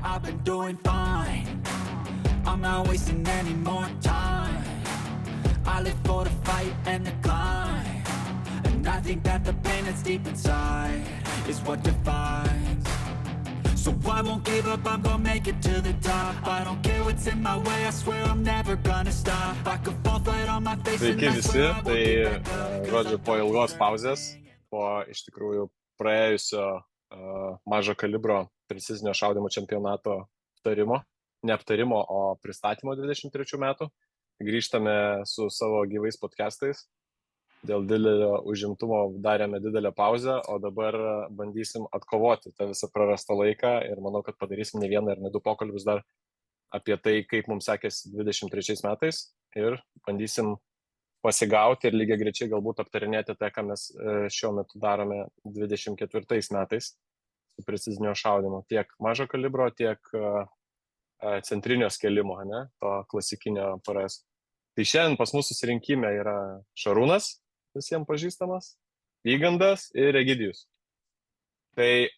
I've been doing fine. I'm not wasting any more time. I live for the fight and the climb. And I think that the pain that's deep inside is what defines. So I won't give up, I'm gonna make it to the top. I don't care what's in my way, I swear I'm never gonna stop. I could fall flat on my face and Sveiki I visi, swear I won't tai get back up. žodžiu po ilgos pauzės, po iš tikrųjų praėjusio mažo kalibro precizinio šaudymo čempionato neaptarimo, o pristatymo 23 metų, grįžtame su savo gyvais podcastais. Dėl didelio užimtumo darėme didelę pauzę, o dabar bandysim atkovoti tą visą prarastą laiką ir manau, kad padarysim ne vieną ir ne du pokalbius dar apie tai, kaip mums sekėsi 23 metais ir bandysim pasigauti ir lygiai grečiai galbūt aptarinėti tai, ką mes šiuo metu darome 24 metais su precizinio šaudymo, tiek mažo kalibro, tiek centrinio skelimo, ne, to klasikinio PRS. Tai šiandien pas mūsų susirinkime yra Šarūnas, visiems pažįstamas, Vygandas ir Egidijus. Tai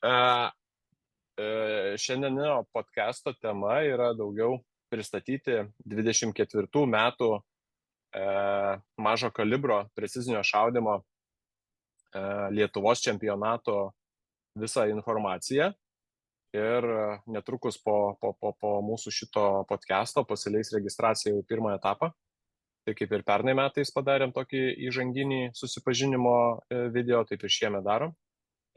šiandieninio podcast'o tema yra daugiau pristatyti 24 metų mažo kalibro precizinio šaudymo Lietuvos čempionato visą informaciją ir netrukus po mūsų šito podcast'o pasileis registracija į pirmą etapą. Tai kaip ir pernai metais padarėm tokį įžanginį susipažinimo video, taip ir šiemet darom.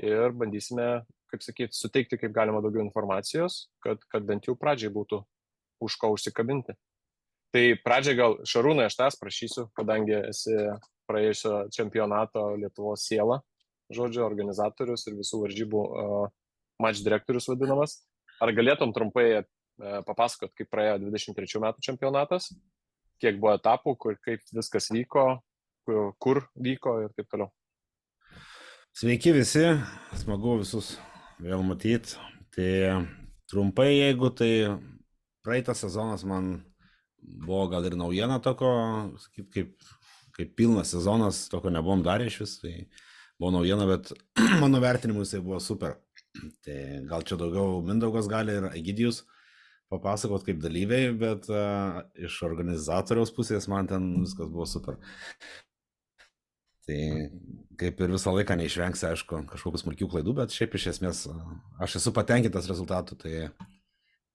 Ir bandysime, kaip sakyti, suteikti kaip galima daugiau informacijos, kad bent jau pradžiai būtų už ko užsikabinti. Tai pradžiai gal, Šarūnai, aš tavęs prašysiu, kadangi esi praėjusio čempionato Lietuvos siela, žodžio, organizatorius ir visų varžybų match direktorius vadinamas. Ar galėtum trumpai papasakot, kaip praėjo 23 metų čempionatas? Kiek buvo etapų, kaip viskas vyko, kur vyko ir taip toliau. Sveiki visi, smagu visus vėl matyti. Tai trumpai, jeigu tai praeitas sezonas man buvo gal ir naujiena tokio, kaip pilnas sezonas, tokio nebuvom darę iš vis, tai buvo naujiena, bet mano vertinimu jisai buvo super. Tai gal čia daugiau Mindaugas gali ir Egidijus papasakot kaip dalyviai, bet iš organizatoriaus pusės man ten viskas buvo super. Tai kaip ir visą laiką neišvengsi, aišku, kažkokių smulkių klaidų, bet šiaip iš esmės aš esu patenkintas rezultatų. Tai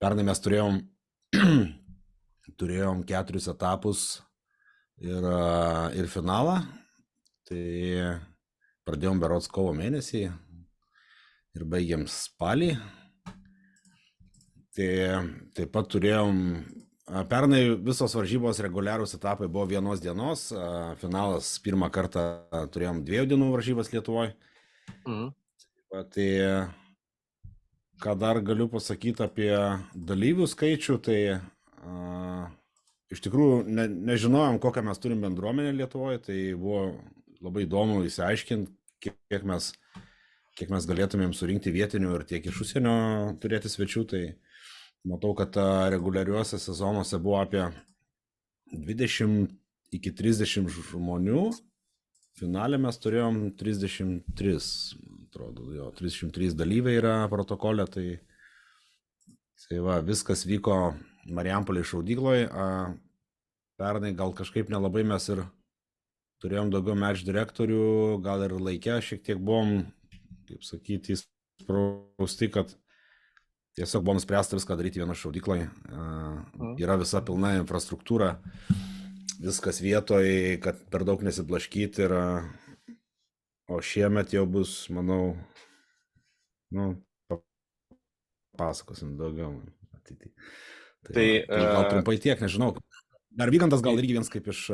pernai mes turėjom 4 etapus ir finalą. Tai pradėjom berods kovo mėnesį ir baigėm spalį. Tai taip pat turėjom, pernai visos varžybos reguliarūs etapai buvo vienos dienos, finalas pirmą kartą turėjom 2 dienų varžybas Lietuvoje. Tai ką dar galiu pasakyti apie dalyvių skaičių, tai iš tikrųjų nežinojom, kokią mes turim bendruomenę Lietuvoje, tai buvo labai įdomu įsiaiškinti, kiek mes galėtumėm surinkti vietinių ir tiek iš užsienio turėti svečių. Tai matau, kad reguliariuose sezonuose buvo apie 20 iki 30 žmonių. Finale mes turėjom 33, atrodo, 33 dalyviai yra protokole. Tai va, viskas vyko Marijampolėje šaudykloje. Pernai gal kažkaip nelabai mes ir turėjom daugiau match direktorių, gal ir laike šiek tiek buvom, kaip sakyti, įsprausti, kad tiesiog buvo nuspręsta viską daryti vieną šaudyklai. Yra visa pilna infrastruktūra, viskas vietoj, kad per daug nesiblaškyti. O šiemet jau bus, manau, pasakosim daugiau. Tai gal trumpai tiek, nežinau. Dar Vygandas gal irgi vienas kaip iš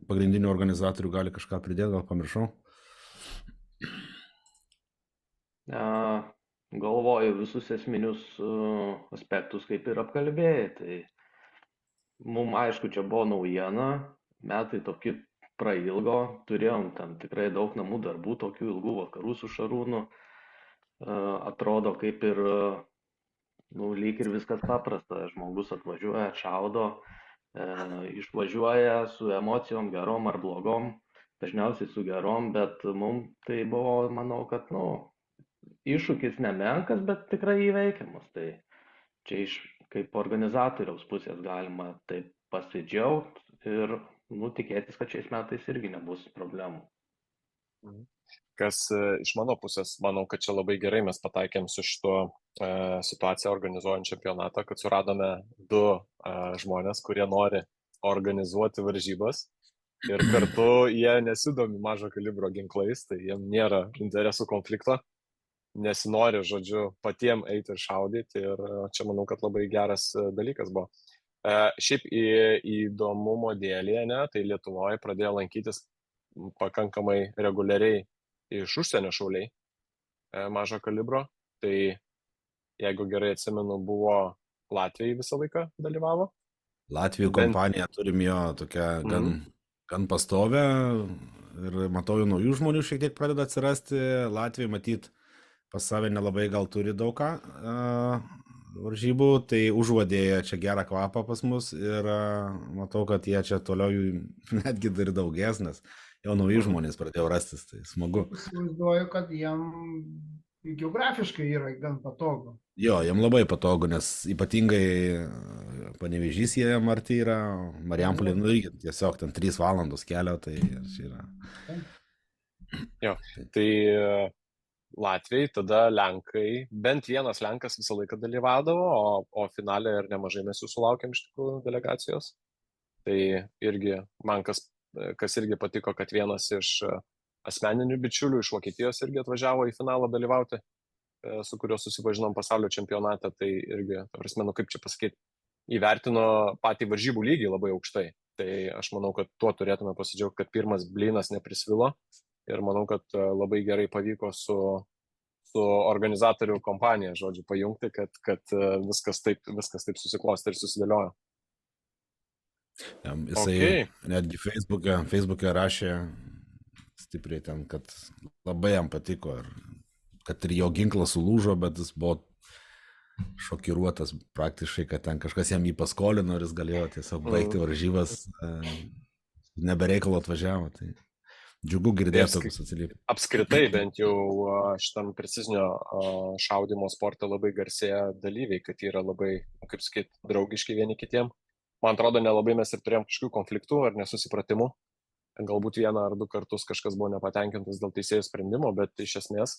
pagrindinių organizatorių gali kažką pridėti, gal pamiršau. Galvoju visus esminius aspektus kaip ir apkalbėjai. Tai mums aišku, čia buvo naujiena, metai tokie prailgo, turėjom tam tikrai daug namų darbų, tokių ilgų vakarų su Šarūnu. Atrodo kaip ir, lyg ir viskas paprasta, žmogus atvažiuoja, šaudo, išvažiuoja su emocijom gerom ar blogom, dažniausiai su gerom, bet mums tai buvo, manau, kad, iššūkis nemenkas, bet tikrai įveikiamas. Tai čia kaip organizatoriaus pusės galima taip pasidžiaugti ir tikėtis, kad šiais metais irgi nebus problemų. Kas iš mano pusės, manau, kad čia labai gerai mes pataikėm su šituo situaciją organizuojant čempionatą, kad suradome 2 žmonės, kurie nori organizuoti varžybas ir kartu jie nesidomi mažo kalibro ginklais, tai jiem nėra interesų konflikto, nesinori, žodžiu, patiem eiti ir šaudyti ir čia manau, kad labai geras dalykas buvo. Šiaip įdomumo dėlėje, tai Lietuvoje pradėjo lankytis pakankamai reguliariai iš užsienio šauliai mažo kalibro, tai jeigu gerai atsimenu, buvo Latvijai visą laiką dalyvavo. Latvijų kompanija turim jo tokią gan pastovę ir matau jau naujų žmonių šiek tiek pradeda atsirasti. Latvijai matyt pas save nelabai gal turi daug ką varžybų, tai užuodėja čia gerą kvapą pas mus ir matau, kad jie čia toliau jų netgi dar daugės, nes jau nauji žmonės pradėjo rastis, tai smagu. Įsivaizduoju, kad jiem geografiškai yra gan patogu. Jo, jiem labai patogu, nes ypatingai Panevėžys jiem arti yra, Marijampolė, tiesiog ten 3 valandos kelio, tai čia yra. Jo, tai Latvijai, tada Lenkai, bent vienas Lenkas visą laiką dalyvaudavo, o finale ir nemažai mes jų sulaukėm iš tikrųjų delegacijos. Tai irgi man kas irgi patiko, kad vienas iš asmeninių bičiulių iš Vokietijos irgi atvažiavo į finalą dalyvauti, su kuriuo susipažinom pasaulio čempionate, tai irgi, kaip čia pasakyti, įvertino patį varžybų lygį labai aukštai. Tai aš manau, kad tuo turėtume pasidžiaugti, kad pirmas blynas neprisvilo ir manau, kad labai gerai pavyko su organizatorių kompanija, žodžiu, pajungti, kad viskas taip susiklosti ir susidėliojo. Jisai netgi Facebook'e rašė stipriai ten, kad labai jam patiko ir kad ir jo ginklas sulūžo, bet jis buvo šokiruotas praktiškai, kad ten kažkas jam jį paskolino ir jis galėjo tiesiog baigti varžybas, nebereikalo atvažiavo. Tai džiugu girdėti tokius atsiliepti. Apskritai, bent jau šitam precizinio šaudimo sporte labai garsėja dalyviai, kad yra labai, kaip sakyti, draugiški vieni kitiem. Man atrodo, nelabai mes ir turėjom kažkokių konfliktų ar nesusipratimų. Galbūt 1 ar 2 kartus kažkas buvo nepatenkintas dėl teisėjų sprendimo, bet iš esmės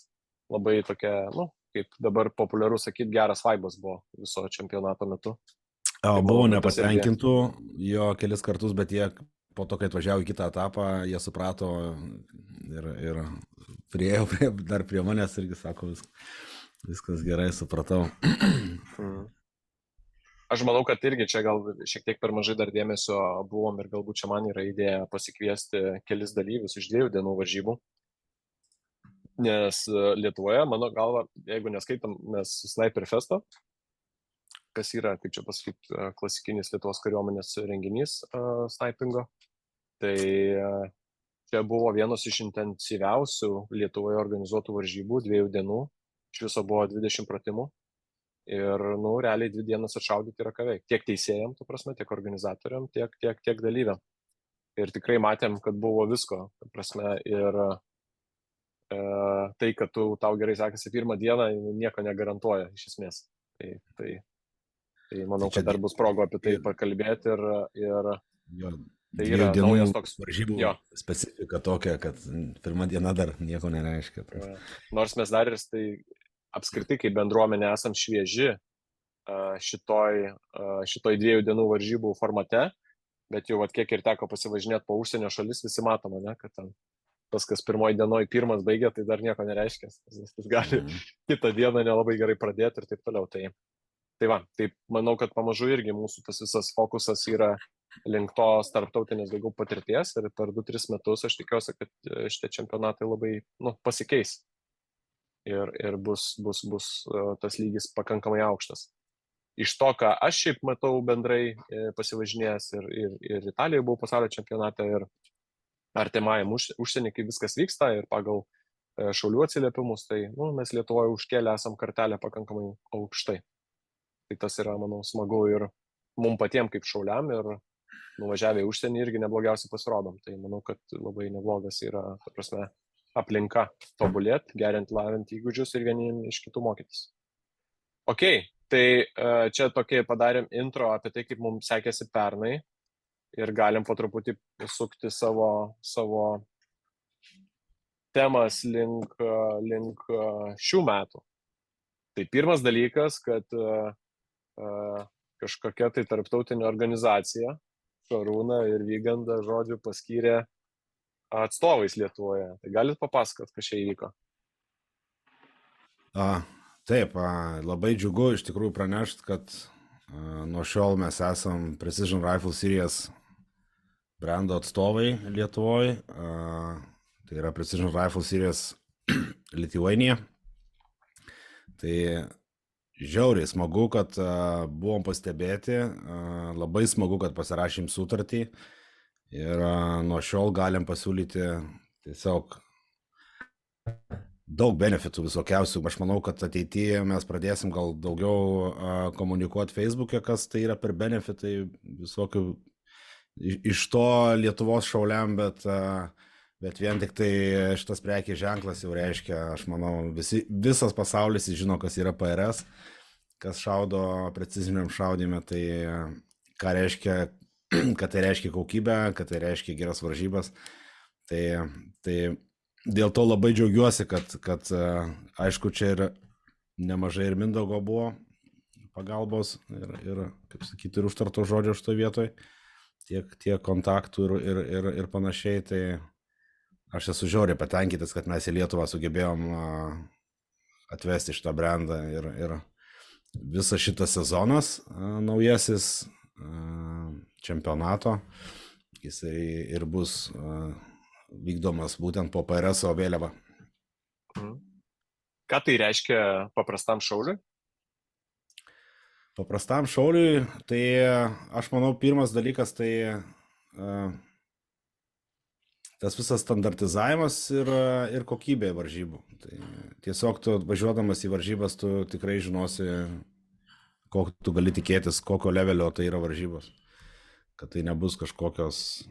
labai tokia, kaip dabar populiaru sakyti, geras vaibas buvo viso čempionato metu. Buvo nepatenkintų jo kelis kartus, bet jie po to, kai atvažiavo į kitą etapą, jie suprato ir priėjo dar prie manęs irgi sako, viskas gerai, supratau. Aš manau, kad irgi čia gal šiek tiek per mažai dar dėmesio buvom ir galbūt čia man yra idėja pasikviesti kelis dalyvius iš 2 dienų varžybų. Nes Lietuvoje, mano galva, jeigu neskaitam mes Sniper Festo, kas yra, kaip čia pasakyti, klasikinis Lietuvos kariuomenės renginys snipingo, tai čia buvo vienos iš intensyviausių Lietuvoje organizuotų varžybų 2 dienų, iš viso buvo 20 pratimų ir, realiai 2 dienas atšaudyti yra ką veikti, tiek teisėjam, tiek organizatoriam, tiek dalyviam. Ir tikrai matėm, kad buvo visko, ir tai, kad tau gerai sekasi 1 dieną, nieko negarantuoja iš esmės. Tai manau, kad dar bus progo apie tai pakalbėti ir tai yra naujas toks varžybų specifika tokia, kad 1 diena dar nieko nereiškia. Nors mes dar ir tai apskritai kaip bendruomenė esam švieži šitoj 2 dienų varžybų formate, bet jau kiek ir teko pasivažinėti po užsienio šalis, visi matome, kad ten tas, kas 1 dienoje 1 baigia, tai dar nieko nereiškia. Jis gali kitą dieną nelabai gerai pradėti ir taip toliau. Tai manau, kad pamažu irgi mūsų tas visas fokusas yra link tos tarptautinės daugiau patirties ir per 2-3 metus aš tikiuosi, kad šitie čempionatai labai pasikeis ir bus tas lygis pakankamai aukštas. Iš to, ką aš šiaip matau bendrai pasivažinėjęs ir Italijoje buvau pasaulio čempionate ir artimajam užsienį, kai viskas vyksta ir pagal šaulių atsiliepimus, tai mes Lietuvoje užkėlę esam kartelę pakankamai aukštai. Tai tas yra, manau, smagu ir mums patiems kaip šauliam ir nuvažiavę į užsienį irgi neblogiausiai pasirodom. Tai manau, kad labai neblogas yra, aplinka tobulėti, gerinti, lavinti įgūdžius ir vieniem iš kitų mokytis. Ok, Tai čia tokį padarėm intro apie tai, kaip mums sekėsi pernai ir galim po truputį sukti savo temas link šių metų. Tai pirmas dalykas, kad kažkokia tai tarptautinė organizacija Šarūną ir Vygandą žodžiu paskyrė atstovais Lietuvoje. Tai galit papasakot, kas čia įvyko? Taip, labai džiugu iš tikrųjų pranešti, kad nuo šiol mes esam Precision Rifle Series brando atstovai Lietuvoje. Tai yra Precision Rifle Series Lithuania. Tai žiauriai smagu, kad buvom pastebėti, labai smagu, kad pasirašym sutartį ir nuo šiol galim pasiūlyti tiesiog daug benefitų visokiausių. Aš manau, kad ateityje mes pradėsim gal daugiau komunikuoti Facebook'e, kas tai yra per benefitai visokių iš to Lietuvos šauliam, bet vien tik tai šitas prekės ženklas jau reiškia, aš manau, visas pasaulis žino, kas yra PRS, kas šaudo preciziniam šaudyme, tai ką reiškia, kad tai reiškia kokybę, kad tai reiškia geras varžybas. Tai dėl to labai džiaugiuosi, kad aišku, čia ir nemažai ir Mindaugo buvo pagalbos ir kaip sakyti, ir užtarto žodžio šitoje vietoje, tiek kontaktų ir panašiai. Tai aš esu žiauriai patenkintas, kad mes į Lietuvą sugebėjom atvesti šitą brandą ir visas šitas sezonas naujasis čempionato, jisai ir bus vykdomas būtent po PRS vėliava. Ką tai reiškia paprastam šauliui? Paprastam šauliui, tai aš manau, pirmas dalykas, tai tas visas standartizavimas ir kokybė varžybų. Tai tiesiog tu važiuodamas į varžybas, tu tikrai žinosi, ko tu gali tikėtis, kokio levelio tai yra varžybos. Kad tai nebus kažkokios,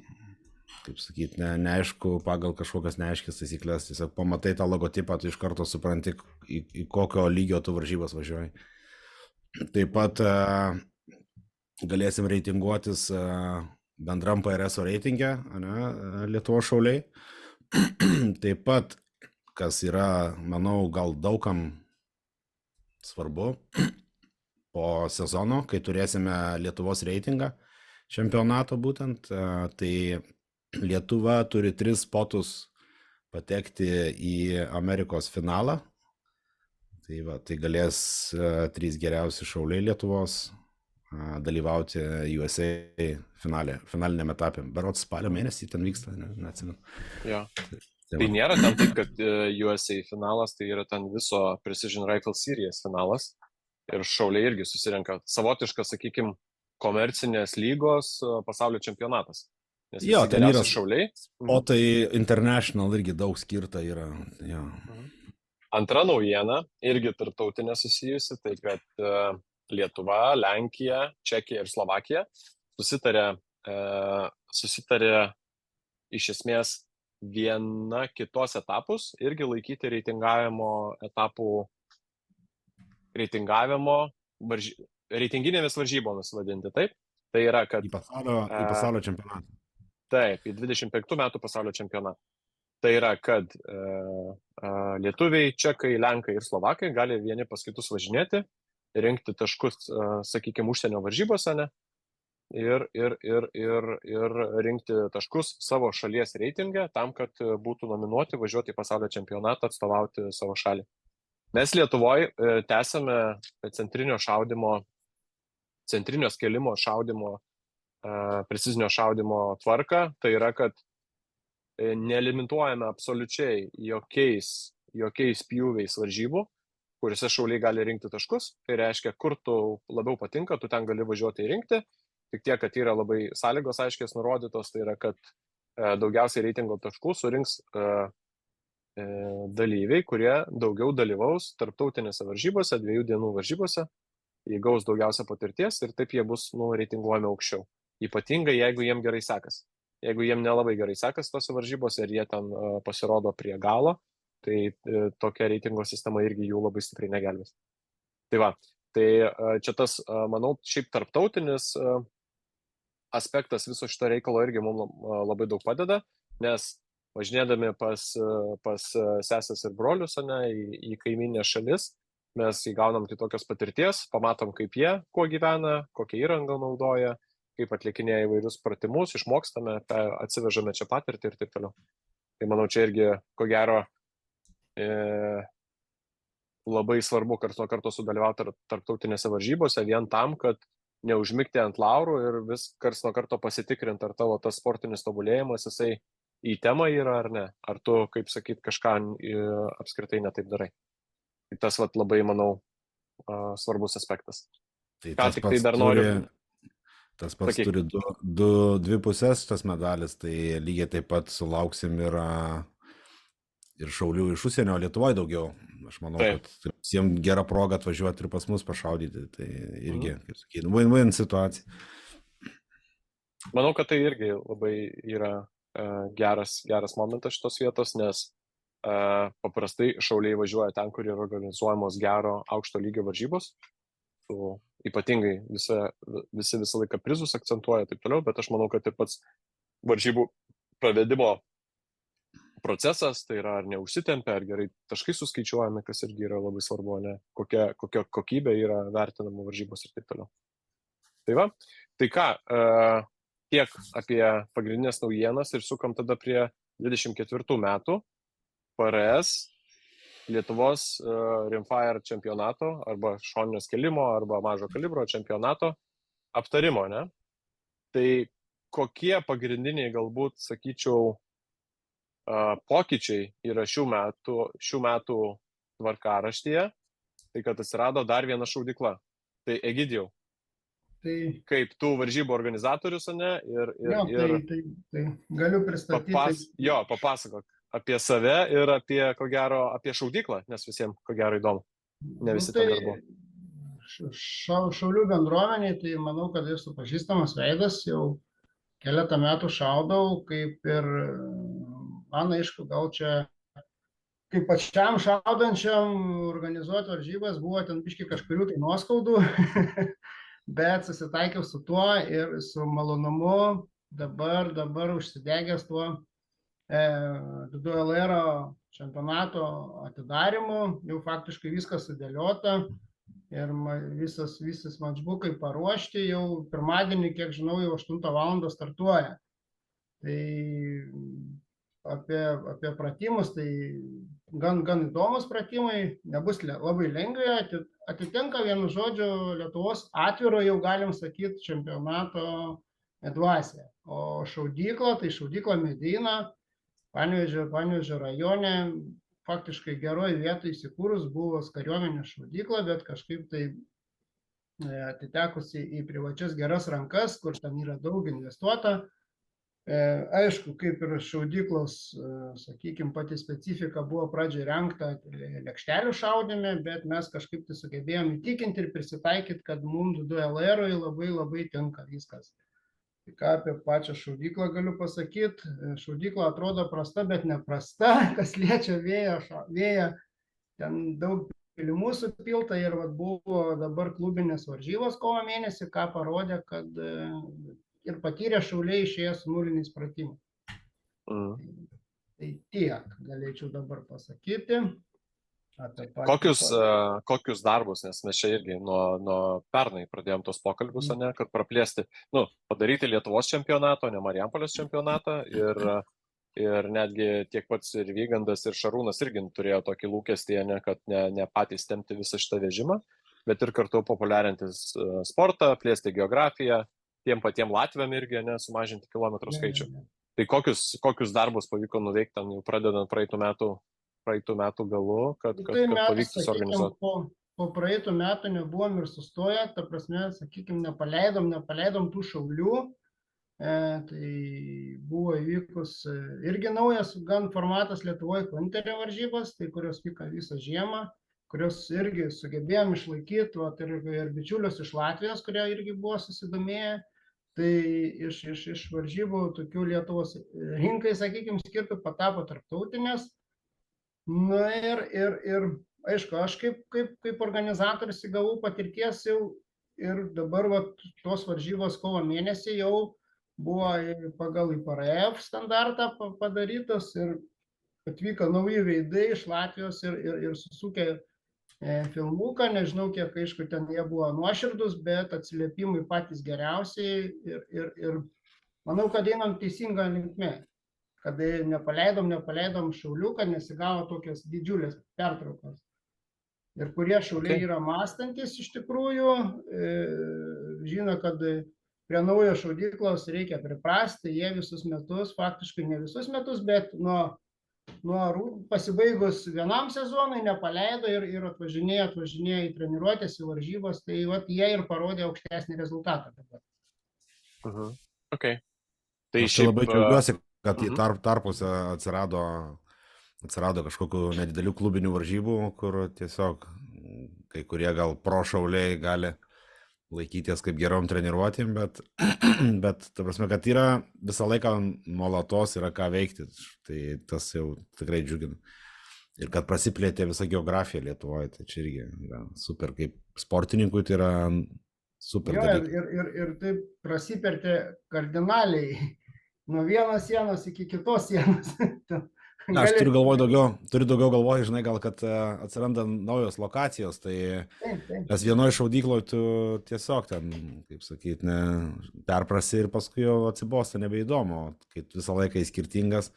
kaip sakyti, neaišku, pagal kažkokias neaiškias taisyklės. Tiesiog pamatai tą logotipą, tu iš karto supranti, į kokio lygio tu varžybas važiuoji. Taip pat galėsim reitinguotis bendram PRS reitinge, Lietuvos šauliai. Taip pat, kas yra, manau, gal daugam svarbu, po sezono, kai turėsime Lietuvos reitingą čempionato būtent, tai Lietuva turi 3 spotus patekti į Amerikos finalą. Tai galės 3 geriausi šauliai Lietuvos dalyvauti USA finaliniam etapė. Berods spalio mėnesį ten vyksta, neatsimenu. Ja. Tai nėra ten taip, kad USA finalas, tai yra ten viso Precision Rifle Series finalas. Ir šauliai irgi susirenka. Savotiškas, sakykime, komercinės lygos pasaulio čempionatas. Nes jo, ten yra šauliai. O tai international irgi daug skirta yra. Jo. Antra naujiena, irgi tarptautinė susijusi, tai kad Lietuva, Lenkija, Čekija ir Slovakija susitarė iš esmės viena kitos etapus irgi laikyti reitinginėmis varžybomis vadinti, taip? Tai yra, kad... Į pasaulio čempionatą. Taip, į 25 metų pasaulio čempionatą. Tai yra, kad lietuviai, čekai, lenkai ir slovakai gali vieni pas kitus važinėti, rinkti taškus, sakykime, užsienio varžybose, ne? Ir rinkti taškus savo šalies reitingę tam, kad būtų nominuoti važiuoti į pasaulio čempionatą, atstovauti savo šalį. Mes Lietuvoje tęsiame centrinio skelimo šaudimo, precizinio šaudimo tvarką. Tai yra, kad nelimituojame absoliučiai jokiais pjūviais varžybų, kuriuose šauliai gali rinkti taškus. Tai reiškia, kur tu labiau patinka, tu ten gali važiuoti ir rinkti. Tik tiek, kad yra labai sąlygos aiškiai nurodytos, tai yra, kad daugiausiai reitingo taškų surinks dalyviai, kurie daugiau dalyvaus tarptautinėse varžybose, 2 dienų varžybose, jie gaus daugiausia patirties ir taip jie bus reitinguojami aukščiau. Ypatingai, jeigu jiem gerai sekas. Jeigu jiem nelabai gerai sekas tose varžybose ir jie ten pasirodo prie galo, tai tokia reitingo sistema irgi jų labai stipriai negelbės. Tai va, Tai čia tas, manau, šiaip tarptautinis aspektas viso šito reikalo irgi mums labai daug padeda, nes važinėdami pas sesės ir brolius, ane, į kaiminės šalis, mes įgaunam kitokios patirties, pamatom, kaip jie, kuo gyvena, kokią įrangą naudoja, kaip atlikinėja įvairius pratimus, išmokstame, atsivežame čia patirtį ir taip toliau. Tai manau, čia irgi, ko gero, labai svarbu karts nuo karto sudalyvauti tarptautinėse varžybose, vien tam, kad neužmigti ant laurų ir vis karts nuo karto pasitikrinti, ar tavo tas sportinis tobulėjimas, jisai į temą yra ar ne, ar tu, kaip sakyt, kažką apskritai netaip darai. Tai tas vat, labai, manau, svarbus aspektas. Tai ką tik tai dar noriu. Tas pats turi dvi pusės tas medalis, tai lygiai taip pat sulauksim ir šaulių iš užsienio, Lietuvoje daugiau. Aš manau, kad visiems gera proga atvažiuoti ir pas mus pašaudyti. Tai irgi, kaip sakyti, win-win situacija. Manau, kad tai irgi labai yra geras momentas šitos vietos, nes paprastai šauliai važiuoja ten, kur yra organizuojamos gero aukšto lygio varžybos. Ypatingai visi visą laiką prizus akcentuoja taip toliau, bet aš manau, kad ir pats varžybų pravedimo procesas, tai yra ar neužsitempia, ar gerai taškai suskaičiuojami, kas irgi yra labai svarbu, ne, kokia kokybė yra vertinama varžybos ir taip toliau. Tai va, tai ką, tiek apie pagrindinės naujienas ir sukam tada prie 24 metų PRS Lietuvos Rimfire čempionato arba šoninio skėlimo arba mažo kalibro čempionato aptarimo, ne? Tai kokie pagrindiniai galbūt, sakyčiau, pokyčiai yra šių metų tvarkaraštyje, tai kad atsirado dar viena šaudykla. Tai Egidijau, kaip tu varžybų organizatorius, ne? Tai galiu pristatyti. Papasakok apie save ir apie šaudyklą, nes visiems, ko gero, įdomu. Ne visi ten darbo. Šaulių bendruomeniai, tai manau, kad esu pažįstamas veidas, jau keletą metų šaudau, kaip ir man, aišku, gal čia kaip pačiam šaudančiam organizuoti varžybas buvo ten biški kažkurių tai nuoskaudų, bet susitaikiau su tuo ir su malonumu dabar užsidegęs tuo DLR čempionato atidarimu, jau faktiškai viskas sudėliota ir visas matčbukai paruošti, jau pirmadienį, kiek žinau, jau 8 val. Startuoja. Tai apie pratimus, tai gan įdomus pratimai, nebus labai lengvi, atitinka vienu žodžiu Lietuvos atviro, jau galim sakyti, čempionato dvasią. O šaudykla, tai šaudykla Medina, Panevėžio rajone, faktiškai geroje vietoje įsikūrus buvo kariuomenės šaudykla, bet kažkaip tai atitekusi į privačias geras rankas, kur ten yra daug investuota. Aišku, kaip ir šaudyklos, sakykime, pati specifika buvo pradžiai rengta lėkštelių šaudime, bet mes kažkaip tai sugebėjom įtikinti ir prisitaikyti, kad mums DLR-ui labai tinka viskas. Tai ką apie pačią šaudyklą galiu pasakyti, šaudykla atrodo prasta, bet neprasta, kas liečia vėją, ten daug pilimų supilta ir buvo dabar klubinės varžybos kovo mėnesį, ką parodė, kad ir patyrė šauliai išėjo su nuliniais pratimais. Tai tiek galėčiau dabar pasakyti. Kokius darbus, nes mes čia irgi nuo pernai pradėjom tos pokalbius, ne, kad praplėsti, padaryti Lietuvos čempionatą, ne Marijampolės čempionatą ir netgi tiek pats ir Vygandas ir Šarūnas irgi turėjo tokį lūkestį, ne, kad ne patys tempti visą šitą vežimą, bet ir kartu populiarinti sportą, plėsti geografiją, tiem patiem Latviam irgi, ne, sumažinti kilometrų skaičių. Tai kokius darbus pavyko nuveikti ten jau pradedant praeitų metų galu, kad pavyktų suorganizuoti? Po praeitų metų nebuvom ir sustoję, ta prasme, sakykime, nepaleidom tų šaulių. Tai buvo įvykus irgi naujas gan formatas Lietuvoje Klinterio varžybos, tai kurios vyko visą žiemą, kurios irgi sugebėjom išlaikyti, ir bičiulius iš Latvijos, kurie irgi buvo susidomėję. Tai iš varžybų tokių Lietuvos rinkai, sakykime, skirtų patapo tarptautinės. Na ir aišku, aš kaip organizatorius įgavau patirties jau ir dabar tos varžybos kovo mėnesį jau buvo pagal IPRF standartą padarytos ir atvyko nauji veidai iš Latvijos ir susukė filmuką, nežinau, kiek, aišku, ten jie buvo nuoširdus, bet atsiliepimai patys geriausiai ir manau, kad einam teisingą linkmę, kad nepaleidom šaulių, kad nesigavo tokios didžiulės pertraukos. Ir kurie šauliai yra mąstantis iš tikrųjų, žino, kad prie naujo šaudyklos reikia priprasti, jie visus metus, faktiškai ne visus metus, bet nuo pasibaigus vienam sezonui nepaleido ir atvažinėjo į treniruotės, į varžybos, tai jie ir parodė aukštesnį rezultatą dabar. Okay. Tai aš labai džiaugiuosi, kad į tarpuose atsirado kažkokių nedidelių klubinių varžybų, kur tiesiog kai kurie gal pro šauliai gali laikytis kaip gerom treniruotėm, bet ta prasme, kad yra visą laiką nuolatos yra ką veikti, tai tas jau tikrai džiugina. Ir kad prasiplėtė visa geografija Lietuvoje, tai čia irgi yra super, kaip sportininkui tai yra super dalykas. Ir taip prasiplėtė kardinaliai nuo vienos sienos iki kitos sienos. Aš turiu daugiau galvoj, žinai, gal kad atsiranda naujos lokacijos, tai nes vienoje šaudykloje tu tiesiog ten, kaip sakyt, perprasi ir paskui jau atsibosta nebeįdomu, kai visą laiką skirtingas,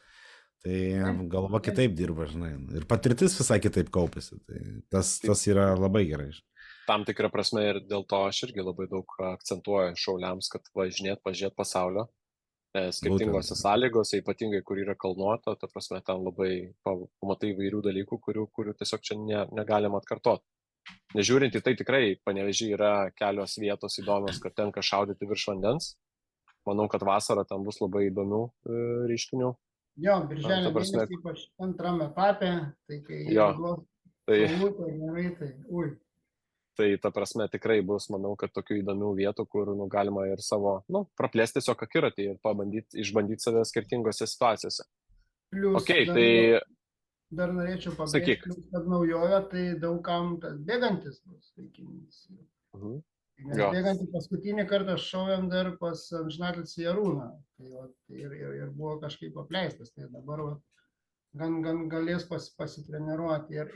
tai galva kitaip dirba, žinai, ir patirtis visai kitaip kaupėsi, tai tas yra labai gerai. Tam tikrą prasme ir dėl to aš irgi labai daug akcentuoju šauliams, kad pažiūrėt pasaulio. Skirtingose sąlygose, ypatingai kur yra kalnuota, ta prasme, ten labai pamatai įvairių dalykų, kurių tiesiog čia negalima atkartoti. Nežiūrint į tai, tikrai Panevėžyje yra kelios vietos įdomios, kad tenka šaudyti virš vandens. Manau, kad vasarą ten bus labai įdomių reiškinių. Jo, birželio mėnesį, ypač antram etape, tai kai gerai, Tai ta prasme tikrai bus, manau, kad tokių įdomių vietų, kur galima ir savo, praplėsti tiesiog akiratį ir išbandyti save skirtingose situacijose. Plius, dar norėčiau pabrėžti, kad naujovė, tai daugam bėgantis bus taikinys. Nes bėgantį paskutinį kartą šaujam dar pas amžinatilsį Jarūną. Ir buvo kažkaip apleistas. Tai dabar gan galės pasitreniruoti ir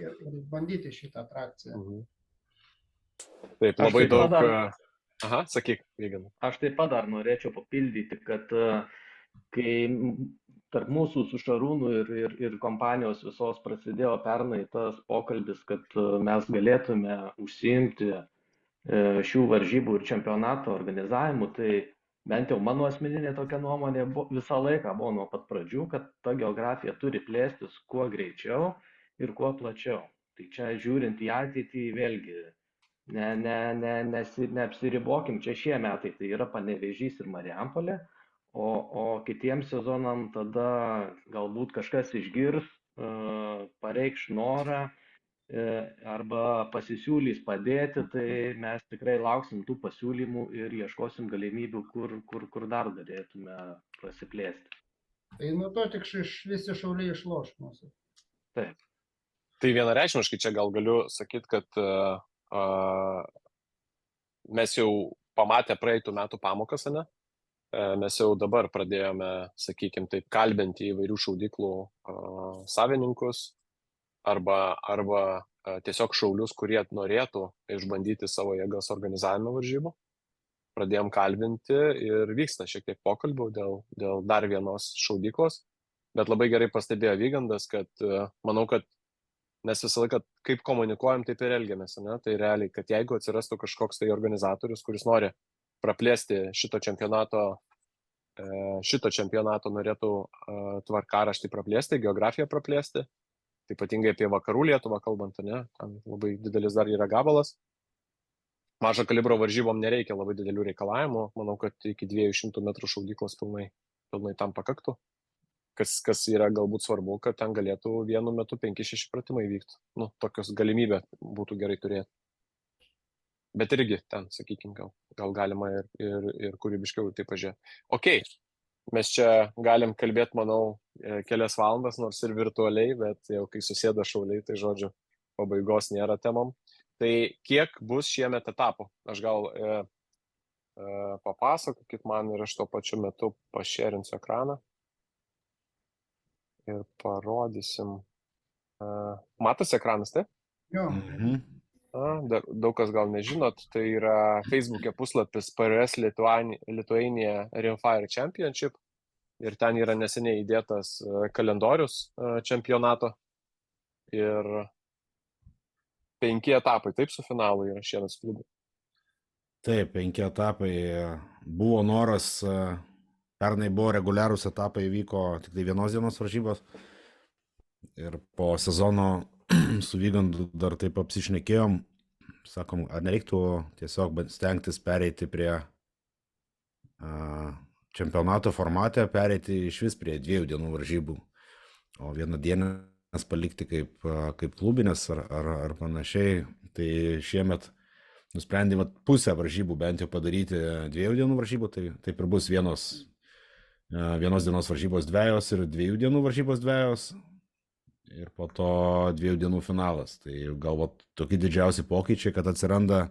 bandyti šitą atrakciją. Taip, labai daug. Sakyk, Vygantai. Aš taip pat dar norėčiau papildyti, kad kai tarp mūsų su Šarūnu ir kompanijos visos prasidėjo pernai tas pokalbis, kad mes galėtume užsiimti šių varžybų ir čempionato organizavimu, tai bent jau mano asmeninė tokia nuomonė visą laiką buvo nuo pat pradžių, kad ta geografija turi plėstis kuo greičiau ir kuo plačiau. Tai čia žiūrint į ateitį vėlgi neapsiribokim, čia šie metai tai yra Panevėžys ir Marijampolė, o kitiems sezonam tada galbūt kažkas išgirs, pareikš norą arba pasisiūlys padėti, tai mes tikrai lauksim tų pasiūlymų ir ieškosim galimybių, kur dar galėtume prasiplėsti. Tai nuo to tik visi šauliai išloš mūsų. Taip. Tai vienareikšmiškai čia gal galiu sakyti, kad mes jau pamatę praeitų metų pamokas, mes jau dabar pradėjome, sakykime, taip kalbinti įvairių šaudyklų savininkus arba tiesiog šaulius, kurie norėtų išbandyti savo jėgas organizavimo varžybų. Pradėjom kalbinti ir vyksta šiek tiek pokalbių dėl dar vienos šaudyklos, bet labai gerai pastebėjo Vygandas, kad manau, kad mes visą laiką kaip komunikuojam, taip ir elgiamės, tai realiai, kad jeigu atsirastų kažkoks tai organizatorius, kuris nori praplėsti šito čempionato norėtų tvarkaraštį praplėsti, geografiją praplėsti, tai ypatingai apie vakarų Lietuvą kalbant, ten labai didelis dar yra gabalas. Mažo kalibro varžybom nereikia labai didelių reikalavimų, manau, kad iki 200 metrų šaudyklos pilnai tam pakaktų. Kas yra galbūt svarbu, kad ten galėtų vienu metu 5-6 pratimai vykti. Tokios galimybė būtų gerai turėti. Bet irgi ten, sakykime, gal galima ir kūrybiškiau tai pažiūrėti. Ok, mes čia galim kalbėti, manau, kelias valandas, nors ir virtualiai, bet jau kai susėda šauliai, tai žodžiu, pabaigos nėra temom. Tai kiek bus šiemet etapų? Aš gal papasakokit man ir aš tuo pačiu metu pašėrinsiu ekraną ir parodysim. Matosi ekranas, taip? Jo, Daug kas gal nežinot, tai yra Facebook'e puslapis PRS Lithuania Rimfire Championship ir ten yra neseniai įdėtas kalendorius čempionato ir 5 etapai, taip, su finalu yra šiemet klubu. Taip, 5 etapai. Buvo noras, pernai buvo reguliarūs etapai, vyko tik tai vienos dienos varžybos ir po sezono su Vygandu dar taip apsišnekėjom, sakom, ar nereiktų tiesiog stengtis pereiti prie čempionato formate, pereiti iš vis prie 2 dienų varžybų, o vieną dieną palikti kaip klubinės ar panašiai. Tai šiemet nusprendėme pusę varžybų bent jau padaryti 2 dienų varžybų, tai taip ir bus vienos dienos varžybos 2 ir 2 dienų varžybos 2. Ir po to 2 dienų finalas. Tai galbūt tokie didžiausi pokyčiai, kad atsiranda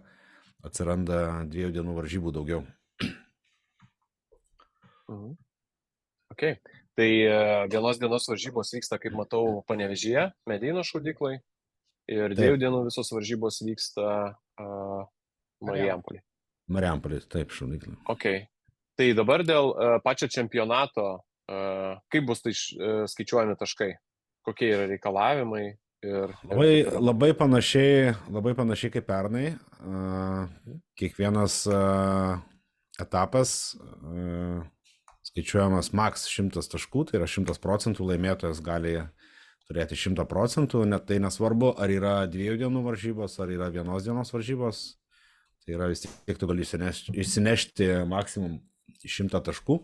2 dienų varžybų daugiau. Ok. Tai vienos dienos varžybos vyksta, kaip matau, Panevėžyje, Medeinos šaudyklai. Ir 2 dienų visos varžybos vyksta Marijampolėje. Marijampolėje, taip, šaudyklai. Ok. Tai dabar dėl pačio čempionato, kaip bus tai skaičiuojami taškai? Kokie yra reikalavimai? Labai panašiai kaip pernai. Kiekvienas etapas skaičiuojamas maks 100 taškų, tai yra 100%, laimėtojas gali turėti 100%, net tai nesvarbu, ar yra 2 dienų varžybos, ar yra 1 dienos varžybos. Tai yra vis tiek tu gali išsinešti maksimum 100 taškų.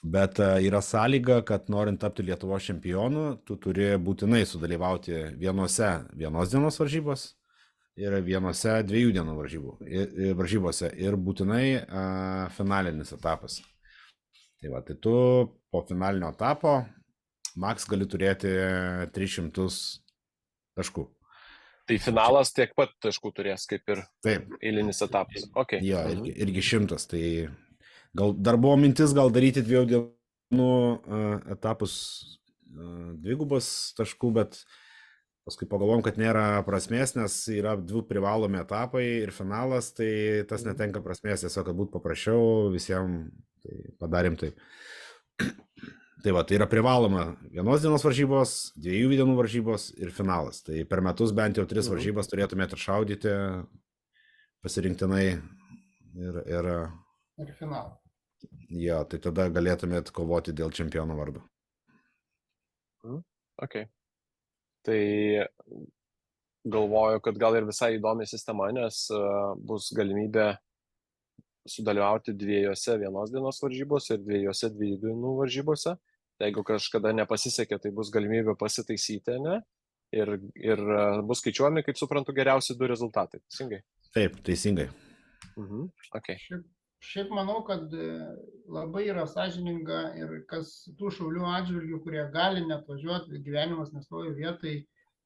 Bet yra sąlyga, kad norint tapti Lietuvos čempionu, tu turi būtinai sudalyvauti vienose 1 dienos varžybos ir vienose 2 dienų varžybose ir būtinai finalinis etapas. Tai va, tai tu po finalinio etapo maks gali turėti 300 taškų. Tai finalas tiek pat taškų turės, kaip ir eilinis etapas. Okay. Jo, irgi 100. Tai gal dar buvo mintis daryti 2 dienų etapus 2 taškų, bet paskui pagalvom, kad nėra prasmės, nes yra 2 privalomi etapai ir finalas, tai tas netenka prasmės, tiesiog, kad būtų paprasčiau visiems, tai padarėm taip. Tai va, tai yra privaloma 1 dienos varžybos, 2 dienų varžybos ir finalas. Tai per metus bent jau 3 varžybas turėtumėte šaudyti pasirinktinai ir finalą. Jo, tai tada galėtumėt kovoti dėl čempiono vardo. Ok. Tai galvoju, kad gal ir visai įdomi sistema, nes bus galimybė sudalyvauti 2 1 dienos varžybose ir 2 2 dienų varžybose. Tai jeigu kažkada nepasisekė, tai bus galimybė pasitaisyti, ne? Ir bus skaičiuojami, kaip suprantu, geriausi 2 rezultatai. Teisingai? Taip, teisingai. Okay. Šiaip manau, kad labai yra sąžininga ir kas tų šaulių atžvilgių, kurie gali net važiuoti, gyvenimas nestovi vietai,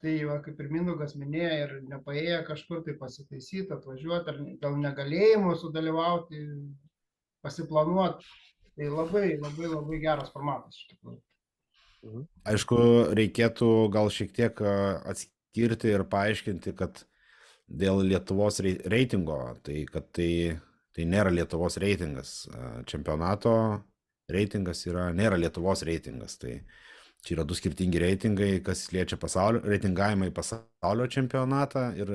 tai va, kaip ir Mindaugas minėjo, ir nepaėję kažkur tai pasitaisyti, atvažiuoti, ar dėl negalėjimo sudalyvauti, pasiplanuoti. Tai labai geras formatas iš tikrųjų. Aišku, reikėtų gal šiek tiek atskirti ir paaiškinti, kad dėl Lietuvos reitingo, tai nėra Lietuvos reitingas. Čempionato reitingas nėra Lietuvos reitingas. Tai čia yra 2 skirtingi reitingai, kas liečia reitingavimą į pasaulio čempionatą ir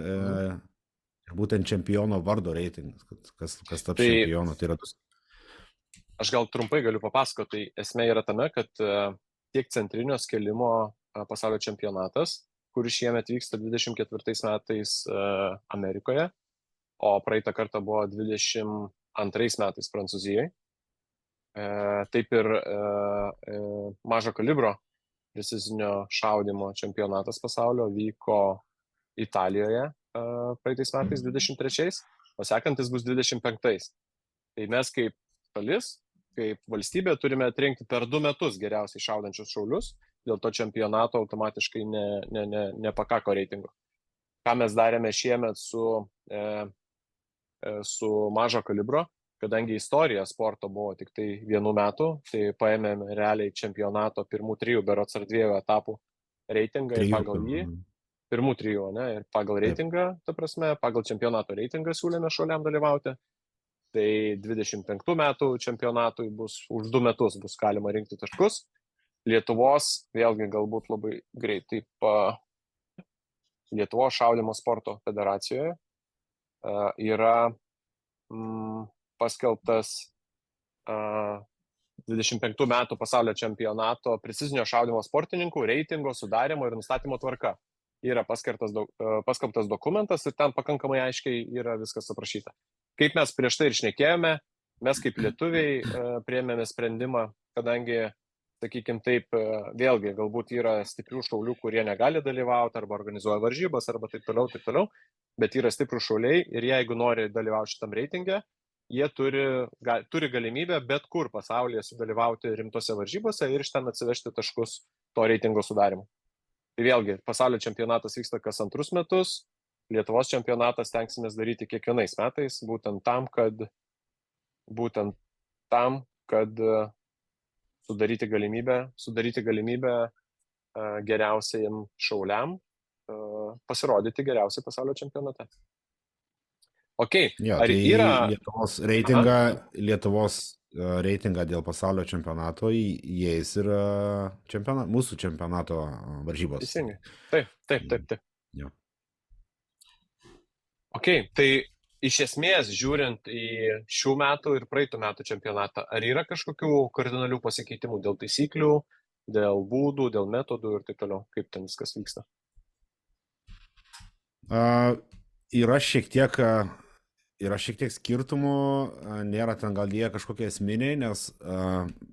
būtent čempiono vardo reitingas, kas taps čempionu. Tai yra 2. Aš gal trumpai galiu papasakoti, tai esmė yra tame, kad tiek centrinio skelimo pasaulio čempionatas, kuris šiemet vyksta 24 metais Amerikoje, o praeitą kartą buvo 22 metais Prancūzijoje. Taip ir mažo kalibro precizinio šaudymo čempionatas pasaulio vyko Italijoje praeitais metais 23, o sekantis bus 25. Tai mes kaip šalis, kaip valstybė turime atrinkti per 2 metus geriausiai šaudančius šaulius, dėl to čempionato automatiškai nepakako reitingo. ką mes darėme šiemet su mažo kalibro, kadangi istorija sporto buvo tik tai 1 metų, tai paėmėme realiai čempionato pirmų 3 berods ar 2 etapų reitingą ir pagal jį, pirmų 3, ne, ir pagal reitingą, ta prasme, pagal čempionato reitingą siūlėme šauliam dalyvauti. Tai 25 metų čempionatui bus už 2 metus bus galima rinkti taškus. Lietuvos, vėlgi galbūt labai greitai, Lietuvos šaudymo sporto federacijoje yra paskelbtas 25 metų pasaulio čempionato precizinio šaudymo sportininkų reitingo sudarimo ir nustatymo tvarka. Yra paskelbtas dokumentas ir ten pakankamai aiškiai yra viskas aprašyta. Kaip mes prieš tai ir šnekėjome, mes kaip lietuviai priėmėme sprendimą, kadangi, sakykime taip, vėlgi galbūt yra stiprių šaulių, kurie negali dalyvauti arba organizuoja varžybas arba taip toliau, bet yra stiprių šauliai ir jeigu nori dalyvauti šitam reitinge, jie turi galimybę bet kur pasaulyje sudalyvauti rimtose varžybose ir iš ten atsivežti taškus to reitingo sudarimo. Tai vėlgi, pasaulio čempionatas vyksta kas 2 metus, Lietuvos čempionatas tenksimės daryti kiekvienais metais, būtent tam, kad sudaryti galimybę geriausiam šauliam pasirodyti geriausiai pasaulio čempionate. Okay. Jo, ar tai yra Lietuvos reitingą dėl pasaulio čempionato įeis ir mūsų čempionato varžybos. Teisingai. Taip. Jo. Okay, tai iš esmės, žiūrint į šių metų ir praeitų metų čempionatą, ar yra kažkokių kardinalių pasikeitimų dėl taisyklių, dėl būdų, dėl metodų ir taip toliau? Kaip ten viskas vyksta? Yra šiek tiek skirtumų, nėra ten gal jie kažkokie esminiai, nes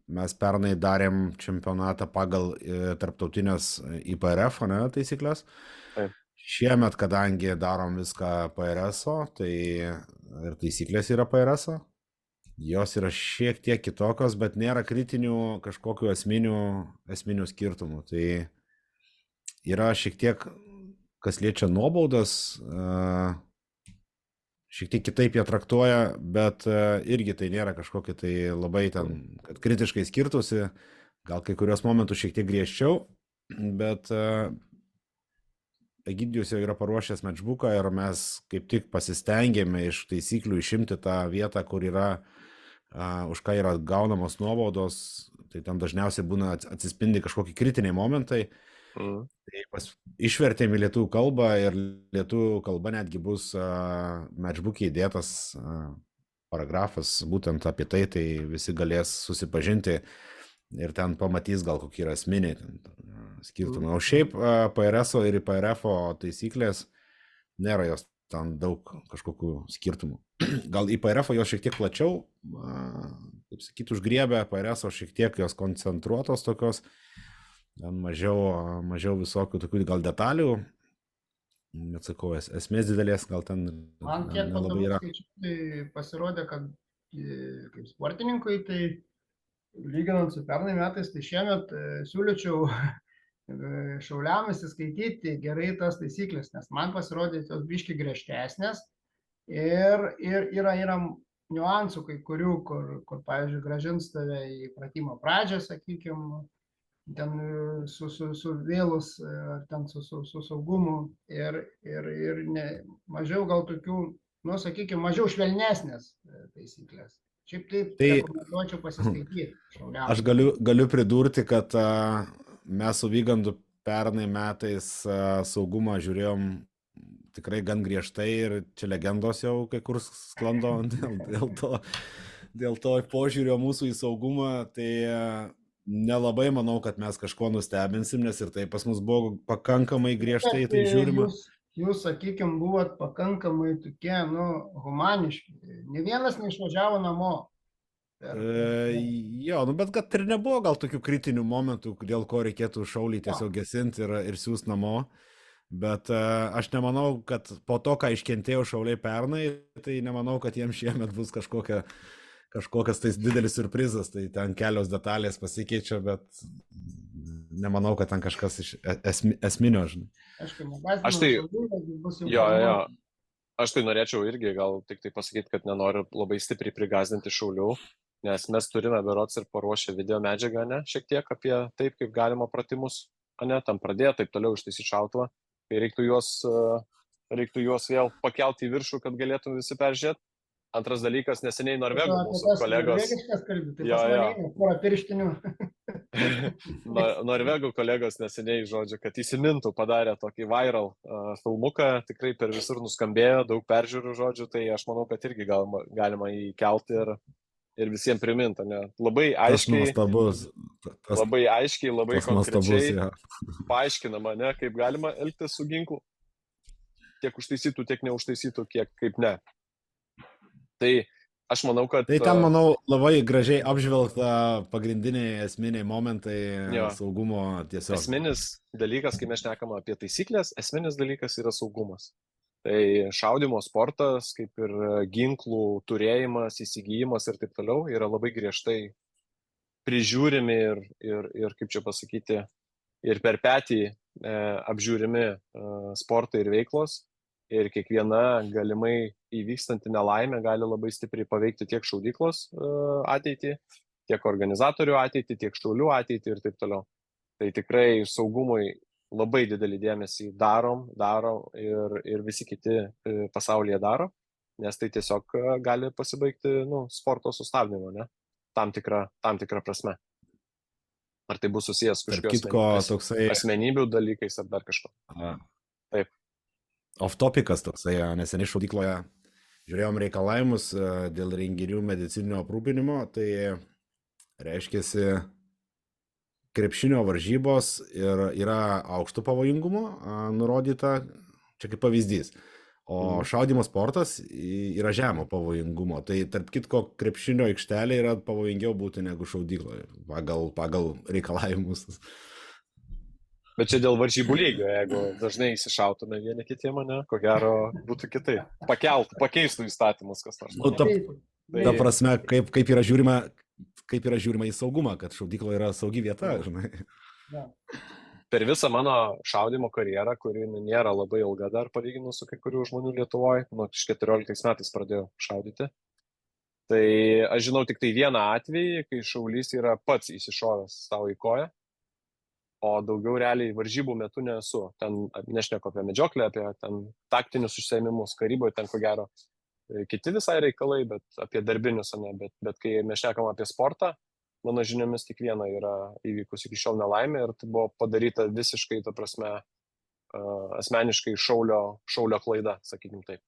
mes pernai darėm čempionatą pagal tarptautinės IPRF taisyklės. Taip. Šiemet, kadangi darom viską PRS-o, tai ir taisyklės yra PRS-o, jos yra šiek tiek kitokios, bet nėra kritinių kažkokių esminių skirtumų. Tai yra šiek tiek, kas liečia nuobaudas, šiek tiek kitaip jie traktuoja, bet irgi tai nėra kažkokia tai labai ten, kad kritiškai skirtusi, gal kai kurios momentus šiek tiek griežčiau, bet Egidijus jau yra paruošęs matchbooką ir mes kaip tik pasistengėme iš taisyklių išimti tą vietą, kur yra, už ką yra gaunamos nuobaudos, tai ten dažniausiai būna atsispindi kažkokie kritiniai momentai. Tai išvertėme į lietuvių kalbą ir lietuvių kalba netgi bus matchbook'e įdėtas paragrafas būtent apie tai, tai visi galės susipažinti ir ten pamatys gal kokie yra esminiai skirtumai. O šiaip PRS-o ir IPRF-o taisyklės nėra jos ten daug kažkokių skirtumų. Gal IPRF-o jos šiek tiek plačiau, kaip sakyti, užgriebė, PRS-o šiek tiek jos koncentruotos tokios, ten mažiau visokių tokių gal detalių, net sakau, esmės didelės gal ten Man kiek nelabai yra. tai pasirodė, kad kaip sportininkui, tai lyginant su pernai metais, tai šiemet siūlyčiau šauliam įsiskaityti gerai tas taisyklės, nes man pasirodė jos biški griežtesnės ir yra niuansų kai kurių, kur pavyzdžiui, grąžins tave į pratimo pradžią, sakykime, ten su vėlus, ten su saugumu ir mažiau gal tokių, sakykime, mažiau švelnesnės taisyklės. Šiaip tai rekomenduočiau pasiskaityti šauliam. Aš galiu pridurti, kad mes su Vygandu pernai metais saugumą žiūrėjom tikrai gan griežtai ir čia legendos jau kai kur sklando dėl to požiūrio mūsų į saugumą, tai nelabai manau, kad mes kažko nustebinsim, nes ir tai pas mus buvo pakankamai griežtai tai žiūrima. Jūs, sakykime, buvot pakankamai tokie, humaniški. Ne vienas neišvažiavo namo. Jo, bet kad ir nebuvo gal tokių kritinių momentų, dėl ko reikėtų šaulį tiesiog gesinti ir siūs namo. Bet aš nemanau, kad po to, ką iškentėjo šauliai pernai, tai nemanau, kad jiems šiemet bus kažkokias tai didelis surprizas, tai ten kelios detalės pasikeičia, bet nemanau, kad ten kažkas iš esminio, žinai. Aišku, negazdinam Aš tai- Šaulių, bet bus Jo. informuoti. Aš tai norėčiau irgi gal tik tai pasakyti, kad nenoriu labai stipriai prigazdinti Šaulių, nes mes turime berods ir paruošę video medžiagą, ne, šiek tiek apie taip, kaip galima pratimus, ne, tam pradėti, taip toliau ištaisyti šautuvą, kai reiktų juos vėl pakelti į viršų, kad galėtų visi peržiūrėti. Antras dalykas, neseniai Norvegų mūsų kolegos. Norvegiškas kalbė, tai Jo, pas jo. mane porą pirštinių. Norvegų kolegos neseniai, žodžiu, kad įsimintų, padarė tokį viral filmuką, tikrai per visur nuskambėjo, daug peržiūrų, žodžiu, tai aš manau, kad irgi galima įkelti ir visiems priminti, ne? Labai aiškiai, nuostabus. labai aiškiai, labai konkrečiai ja. paaiškinama, ne, kaip galima elgtis su ginklu, tiek užtaisytų, tiek neužtaisytų, kaip ne. Tai aš manau, kad... Tai ten, manau, labai gražiai apžvelgta pagrindiniai esminiai momentai saugumo tiesiog. Esminis dalykas, kai mes šnekam apie taisyklės, esminis dalykas yra saugumas. Tai šaudimo sportas, kaip ir ginklų turėjimas, įsigijimas ir taip toliau, yra labai griežtai prižiūrimi ir kaip čia pasakyti, ir per petį apžiūrimi sportai ir veiklos. Ir kiekviena galimai įvykstanti nelaimė gali labai stipriai paveikti tiek šaudyklos ateitį, tiek organizatorių ateitį, tiek šaulių ateitį ir taip toliau. Tai tikrai saugumui labai didelį dėmesį darom ir visi kiti pasaulyje daro, nes tai tiesiog gali pasibaigti sporto sustabdymu, ne? Tam tikra prasme. Ar tai bus susijęs kažkokios asmenybių dalykais ar dar kažko. Taip. Off-topikas toksai, neseniai šaudykloje žiūrėjom reikalavimus dėl renginių medicininio aprūpinimo, tai reiškiasi krepšinio varžybos ir yra aukšto pavojingumo nurodyta, čia kaip pavyzdys, o šaudimo sportas yra žemo pavojingumo, tai tarp kitko krepšinio aikštelė yra pavojingiau būti negu šaudykloje pagal reikalavimus. Bet čia dėl varžybų lygio, jeigu dažnai įsišautume vieni kitiem, ne, ko gero būtų kitaip. Pakeistų įstatymus kas nors. Ta prasme, kaip yra žiūrima į saugumą, kad šaudykla yra saugi vieta, žinai. Per visą mano šaudimo karjerą, kuri nėra labai ilga dar palyginus su kai kurių žmonių Lietuvoje, nuo 14 metais pradėjau šaudyti. Tai aš žinau tik tai vieną atvejį, kai šaulys yra pats įsišovęs savo į koją. O daugiau realiai varžybų metu nesu. Ten nešneku apie medžioklę, apie ten taktinius užsiėmimus, karyboje ten ko gero kiti visai reikalai, bet apie darbinius, ne. Bet kai mes šnekam apie sportą, mano žiniomis tik viena yra įvykus iki šiol nelaimė ir tai buvo padaryta visiškai, ta prasme, asmeniškai šaulio klaida, sakykim taip.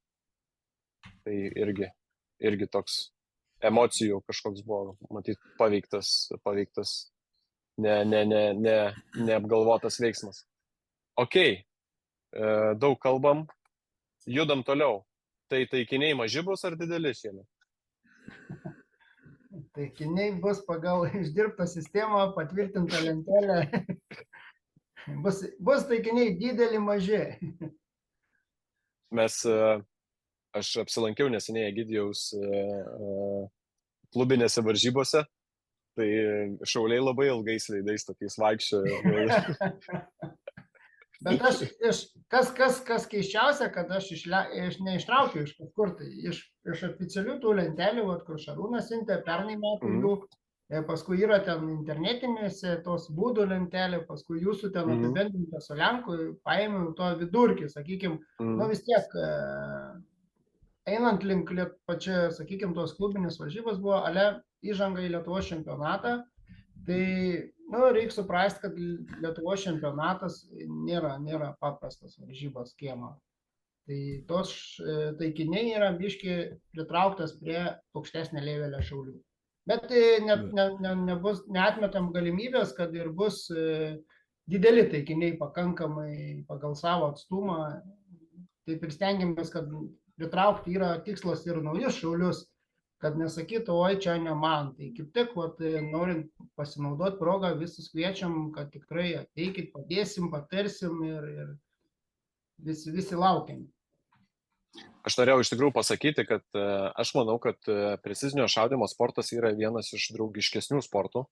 Tai irgi toks emocijų kažkoks buvo, matyt, paveiktas neapgalvotas veiksmas. Ok, daug kalbam, judam toliau. Tai taikiniai maži bus ar dideli šiemet? Taikiniai bus pagal išdirbtą sistemą, patvirtintą lentelę. Bus taikiniai dideli, maži. Aš apsilankiau neseniai Egidijaus klubinėse varžybose. Tai šauliai labai ilgais veidais tokiais vaikščiojo. Bet kas keiščiausia, kad aš neištraukiu iš kažkur, tai iš oficialių tų lentelių, kur Šarūnas siuntė pernai metų jų, paskui yra ten internetinėse tos būdų lentelė, paskui jūsų ten apibendrinta su Lenku, paėmiau to vidurkį, sakykime, vis tiek einant link pačia, sakykime, tos klubinės varžybos buvo įžanga į Lietuvos čempionatą, tai reikia suprasti, kad Lietuvos čempionatas nėra paprastas varžybos kiemo. Tai tos taikiniai yra biški pritrauktas prie aukštesnė levelio šaulių. Bet neatmetam galimybės, kad ir bus dideli taikiniai pakankamai pagal savo atstumą. Taip ir stengiamės, kad pritraukti yra tikslas ir naujus šaulius, kad nesakytų, oi, čia ne man. Tai kaip tik, norint pasinaudoti progą, visus kviečiam, kad tikrai ateikit, padėsim, patarsim ir visi laukiam. Aš norėjau iš tikrųjų pasakyti, kad aš manau, kad precizinio šaudimo sportas yra vienas iš draugiškesnių sportų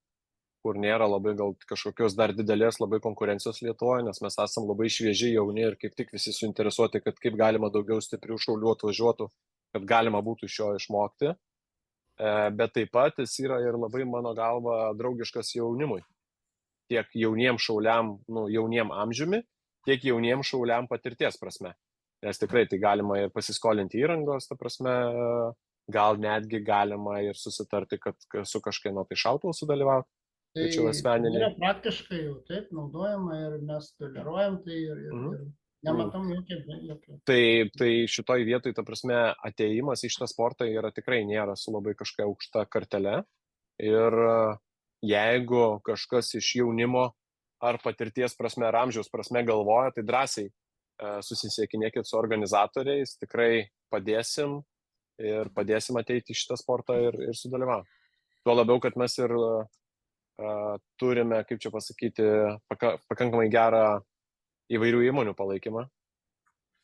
kur nėra labai gal kažkokios dar didelės labai konkurencijos Lietuvoje, nes mes esam labai švieži, jauni ir kaip tik visi suinteresuoti, kad kaip galima daugiau stiprių šaulių atvažiuotų, kad galima būtų iš jo išmokti. Bet taip pat jis yra ir labai, mano galva, draugiškas jaunimui. Tiek jauniem šauliam, jauniem amžiumi, tiek jauniem šauliam patirties prasme. Nes tikrai tai galima ir pasiskolinti įrangos, ta prasme, gal netgi galima ir susitarti, kad su kažkieno tai šautuvu sudalyvauti. Tai asmeniniai. yra praktiškai jau taip naudojama ir mes toleruojam tai ir nematom jokio. Tai šitoj vietoj, ta prasme, atėjimas į šitą sportą yra tikrai nėra su labai kažkokia aukšta kartele. Ir jeigu kažkas iš jaunimo ar patirties prasme, ar amžiaus prasme galvoja, tai drąsiai susisiekinėkit su organizatoriais, tikrai padėsim ir padėsim ateiti į šitą sportą ir sudalyvauti. Tuo labiau, kad mes ir turime, kaip čia pasakyti, pakankamai gerą įvairių įmonių palaikymą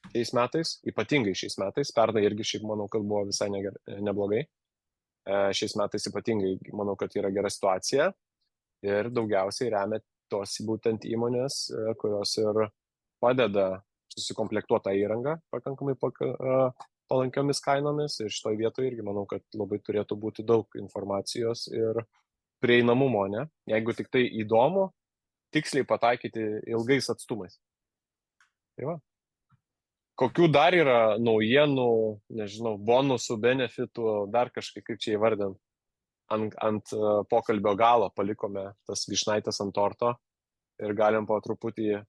šiais metais, ypatingai šiais metais, pernai irgi šiaip manau, kad buvo visai neblogai. Šiais metais ypatingai manau, kad yra gera situacija ir daugiausiai remia tos būtent įmonės, kurios ir padeda susikomplektuotą įrangą pakankamai palankiomis kainomis ir šitoj vietoje irgi manau, kad labai turėtų būti daug informacijos ir prieinamumo, ne? Jeigu tik tai įdomu, tiksliai pataikyti ilgais atstumais. Tai va. Kokių dar yra naujienų, nežinau, bonusų, benefitų, dar kažkaip, kaip čia įvardint, ant pokalbio galo palikome tas vyšnaitės ant torto ir galim po truputį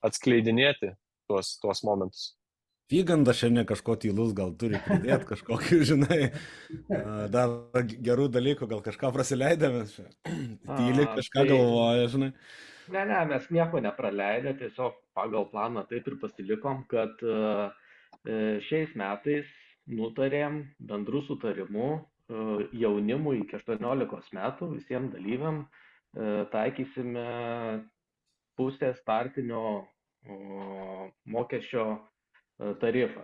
atskleidinėti tuos momentus. Vyganda šiandien kažko tylus, gal turi pridėti kažkokių, žinai, dar gerų dalykų, gal kažką prasileidėme. Tyli kažką galvoja, žinai. Ne, mes nieko nepraleidę, tiesiog pagal planą taip ir pasilikom, kad šiais metais nutarėm bendrų sutarimų jaunimui iki 18 metų visiems dalyviam taikysime pusę startinio mokesčio tarifą.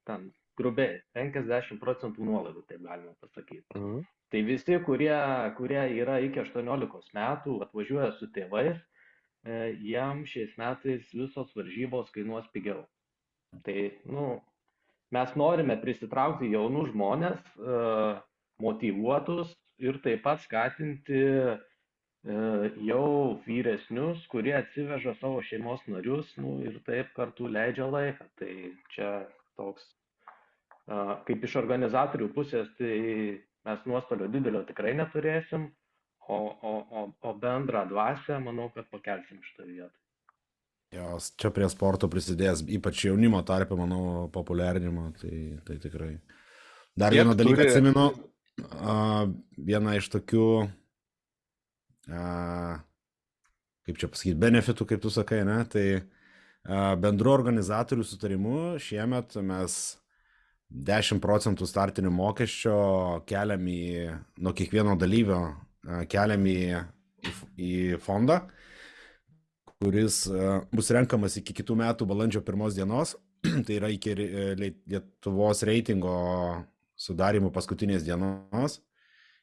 Ten grubiai 50% nuolaidų, taip galima pasakyti. Tai visi, kurie yra iki 18 metų, atvažiuoja su tėvais, jam šiais metais visos varžybos kainuos pigiau. Tai, mes norime prisitraukti jaunus žmonės, motyvuotus ir taip pat skatinti jau vyresnius, kurie atsiveža savo šeimos narius ir taip kartu leidžia laiką. Tai čia toks, kaip iš organizatorių pusės, tai mes nuostolio didelio tikrai neturėsim, o bendrą dvasią, manau, kad pakelsim šitą vietą. Jos čia prie sporto prisidės, ypač jaunimo tarpe, manau, populiarinimo, tai tikrai. Dar vieną dalyką atsimenu, vieną iš tokių, kaip čia pasakyti, benefitų, kaip tu sakai, ne? Tai bendru organizatorių sutarimu šiemet mes 10% startinio mokesčio keliam nuo kiekvieno dalyvio keliam į fondą, kuris bus renkamas iki kitų metų balandžio 1 dienos, tai yra iki Lietuvos reitingo sudarimo paskutinės dienos.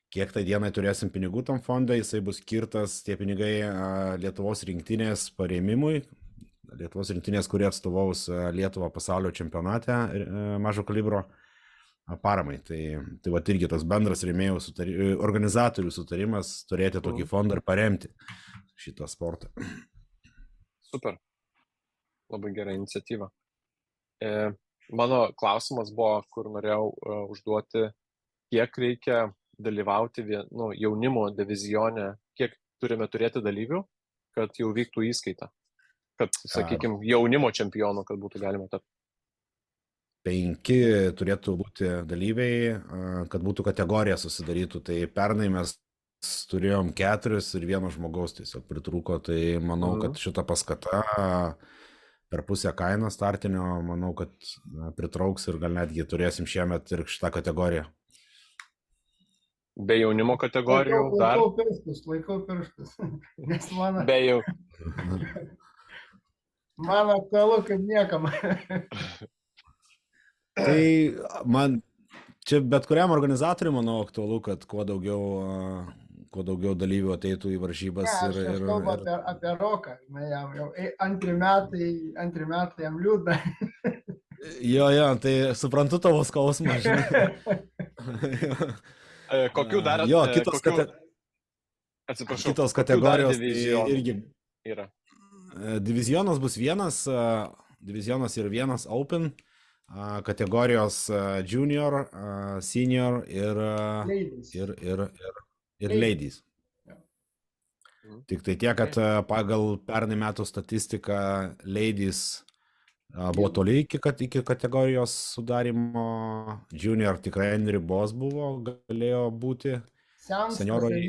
Kiek tai dienai turėsim pinigų tam fondai, jisai bus skirtas tie pinigai Lietuvos rinktinės parėmimui, Lietuvos rinktinės, kurie atstovaus Lietuvą pasaulio čempionate mažo kalibro paramai. Tai va irgi toks bendras rėmėjų organizatorių sutarimas turėti tokį fondą ir paremti šitą sportą. Super. Labai gera iniciatyva. Mano klausimas buvo, kur norėjau užduoti, kiek reikia dalyvauti jaunimo divizione, kiek turime turėti dalyvių, kad jau vyktų įskaita. Kad, sakykime, jaunimo čempionų, kad būtų galima tapti. 5 turėtų būti dalyviai, kad būtų kategorija susidarytų. Tai pernai mes turėjom 4 ir 1 žmogaus tiesiog pritrūko. Tai manau, kad šita paskata per pusę kainą startinio, manau, kad pritrauks ir gal netgi turėsim šiemet ir šitą kategoriją. Be jaunimo kategorijų dar. Laikau pirštus. Nes mano... Be jau. Man aktualu kaip niekam. Tai man čia bet kuriam organizatoriui, manau, aktualu, kad kuo daugiau dalyvių ateitų į varžybas. Ne, aš kalbu apie Roką. Jam jau antri metai jam liūdna. Jo, tai suprantu tavo skausmą, žinai. Kokių dar... Jo, kitos kategorijos irgi yra. Divizionas bus vienas, divizionas ir vienas Open, kategorijos Junior, Senior ir Ladies. Tik tai tiek, kad pagal pernai metų statistiką Ladies buvo toli iki kategorijos sudarimo, Junior tikrai ant ribos buvo, galėjo būti. Seniorai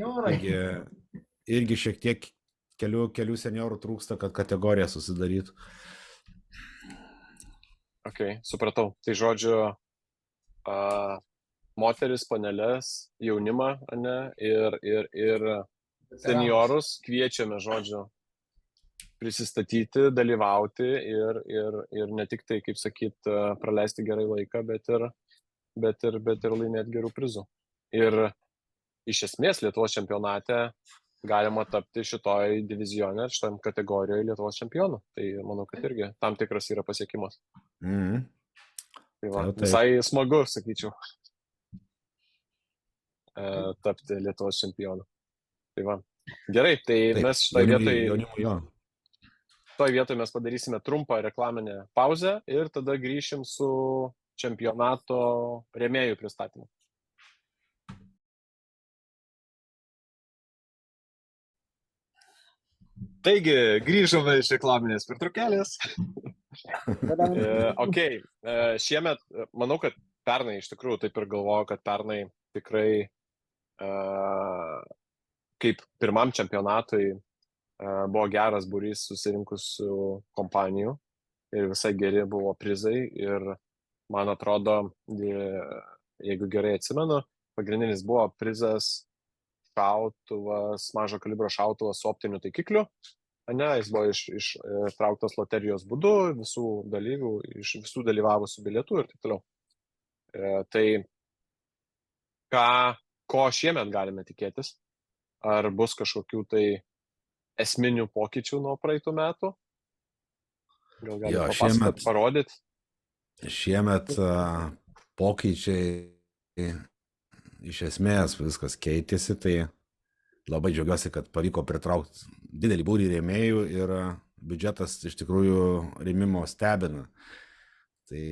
irgi šiek tiek kelių seniorų trūksta, kad kategorija susidarytų. Ok, supratau. Tai žodžiu, moteris, panelės, jaunimą, ne, ir seniorus kviečiame, žodžiu, prisistatyti, dalyvauti ir ne tik tai, kaip sakyt, praleisti gerai laiką, bet ir laimėti gerų prizų. Ir iš esmės Lietuvos čempionate galima tapti šitoj divizione, šitam kategorijoje Lietuvos čempionu. Tai manau, kad irgi tam tikras yra pasiekimas. Tai va, visai smagu, sakyčiau, tapti Lietuvos čempionu. Tai va. Gerai, tai mes šitoj vietoj mes padarysime trumpą reklaminę pauzę ir tada grįšim su čempionato rėmėjų pristatymu. Taigi, grįžome iš reklaminės pertraukėlės. Ok, šiemet, manau, kad pernai, iš tikrųjų, taip ir galvoju, kad pernai tikrai kaip pirmam čempionatui buvo geras būrys susirinkusių kompanijų ir visai geri buvo prizai ir man atrodo, jeigu gerai atsimenu, pagrindinis buvo prizas šautuvas, mažo kalibro šautuvas su optiniu taikikliu. Ne, jis buvo ištrauktas loterijos būdu, visų dalyvių, iš visų dalyvavusių bilietų ir taip toliau. Tai ko šiemet galime tikėtis? Ar bus kažkokių tai esminių pokyčių nuo praeitų metų? Gal galime papasakoti, parodyti? Šiemet pokyčiai iš esmės viskas keitėsi, tai labai džiaugiuosi, kad pavyko pritraukti didelį būrį rėmėjų ir biudžetas iš tikrųjų rėmimo stebina. Tai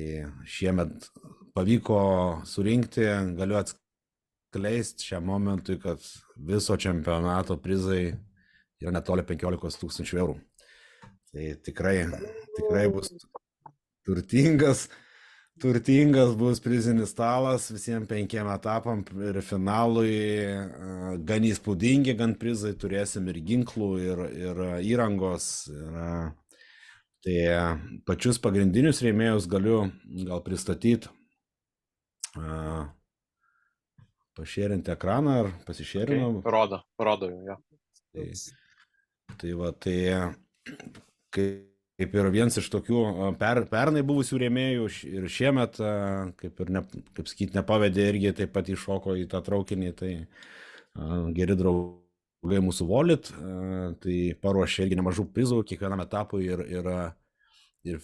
šiemet pavyko surinkti, galiu atskleisti šiam momentui, kad viso čempionato prizai yra netoli 15 000 eurų. Tai tikrai bus turtingas bus prizinis stalas visiems 5 etapam ir finalui, gan įspūdingi, gan prizai, turėsim ir ginklų, ir įrangos. Tai pačius pagrindinius rėmėjus galiu gal pristatyti, pašėrinti ekraną ar pasišėrinau. Okay. Rodo jau, ja. Tai va, kaip ir vienas iš tokių pernai buvusių rėmėjų ir šiemet, kaip sakyti, nepavedė irgi taip pat iššoko į tą traukinį, tai geri draugai mūsų Volit, tai paruošė irgi nemažų prizų kiekvienam etapui ir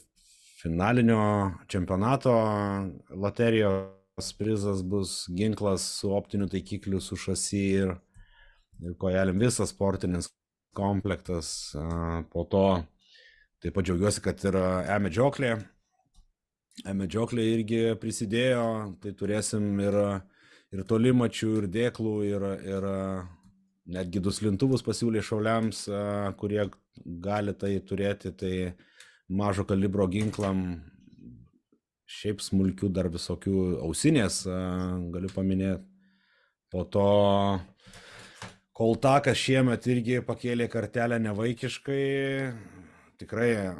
finalinio čempionato loterijos prizas bus ginklas su optiniu taikikliu, su šasi ir kojelėm, visas sportinis komplektas. Po to taip pat džiaugiuosi, kad ir e-medžioklė irgi prisidėjo, tai turėsim ir tolimačių, ir dėklų, ir netgi duslintuvus pasiūlė šauliams, kurie gali tai turėti, tai mažo kalibro ginklam, šiaip smulkių dar visokių ausinės, galiu paminėti. Po to Koltakas šiemet irgi pakėlė kartelę nevaikiškai. Tikrai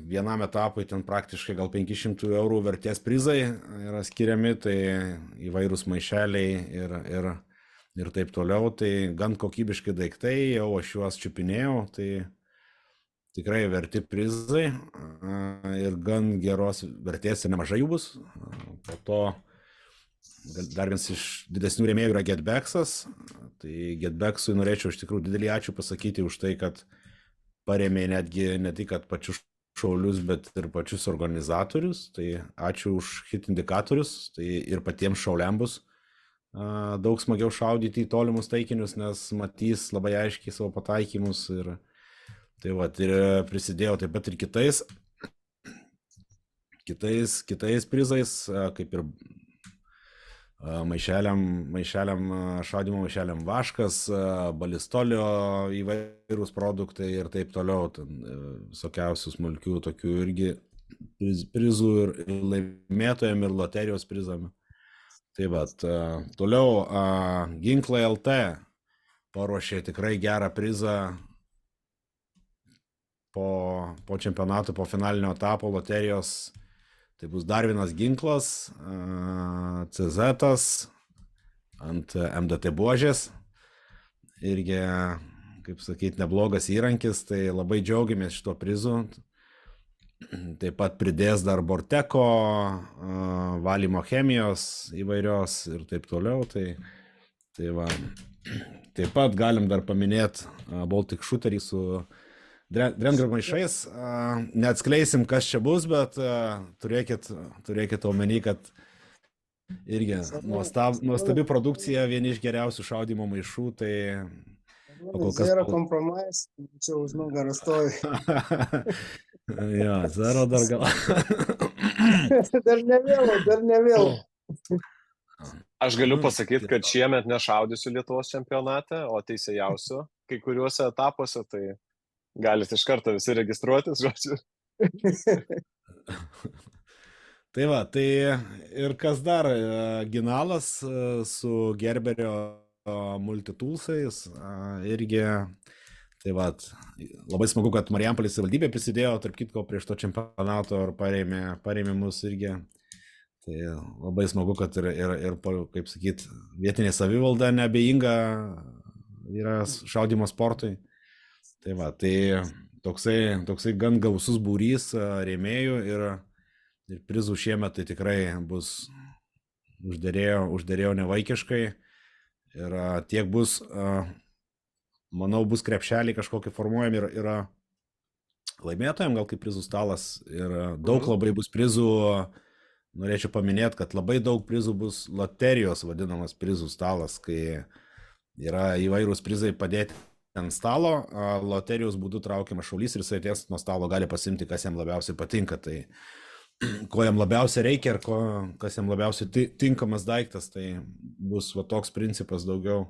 vienam etapui ten praktiškai gal 500 eurų vertės prizai yra skiriami, tai įvairūs maišeliai ir taip toliau, tai gan kokybiškai daiktai, jau aš juos čiupinėjau, tai tikrai verti prizai ir gan geros vertės ir nemažai jų bus. Po to dar vienas iš didesnių rėmėjų yra Getbacksas. Tai Getbacksui norėčiau iš tikrųjų didelį ačiū pasakyti už tai, kad parėmė netgi ne tik pačius šaulius, bet ir pačius organizatorius. Tai ačiū už hit indikatorius. Tai ir patiems šauliam bus daug smagiau šaudyti į tolimus taikinius, nes matys labai aiškiai savo pataikymus. Ir tai ir prisidėjau taip pat ir kitais prizais, kaip ir šaudimo maišeliam vaškas, balistolio įvairūs produktai ir taip toliau, visokiausių smulkių tokių irgi prizų ir laimėtojam ir loterijos prizam. Tai toliau Ginklai LT paruošė tikrai gerą prizą po čempionato, po finalinio etapo loterijos. Tai bus dar vienas ginklas, CZ ant MDT buožės. Irgi, kaip sakyti, neblogas įrankis, tai labai džiaugiamės šito prizu. Taip pat pridės dar Borteko, valymo chemijos įvairios ir taip toliau. Taip pat galim dar paminėti Baltic Shooterį su Drengr maišais. Neatskleisim, kas čia bus, bet turėkit omeny, kad irgi nuostabi produkcija, vieni iš geriausių šaudymo maišų. Tai Zero kompromis, čia už nugarą stovi. Jo, Zero dar gal. Dar nevėlu. Aš galiu pasakyti, kad šiemet nešaudysiu Lietuvos čempionate, o teisėjausiu kai kuriuose etapuose, tai galite iš karto visi registruotis, žodžiu. Tai ir kas dar, Ginalas su Gerberio multitoolsais irgi, labai smagu, kad Marijampolės savivaldybė prisidėjo, tarp kitko, prieš to čempionato ir parėmė mus irgi. Tai labai smagu, kad ir kaip sakyt, vietinė savivalda neabejinga yra šaudymo sportui. Tai toksai gan gausus būrys rėmėjų ir prizų šiemet tai tikrai bus užderėjo nevaikiškai ir tiek bus, manau, bus krepšeliai kažkokie formuojami ir laimėtojams, gal kaip prizų stalas ir daug labai bus prizų. Norėčiau paminėti, kad labai daug prizų bus loterijos vadinamas prizų stalas, kai yra įvairūs prizai padėti ant stalo, loterijos būdu traukiamas šaulys ir jisai ties nuo stalo gali pasimti, kas jam labiausiai patinka. Tai ko jam labiausiai reikia ir kas jam labiausiai tinkamas daiktas, tai bus toks principas daugiau.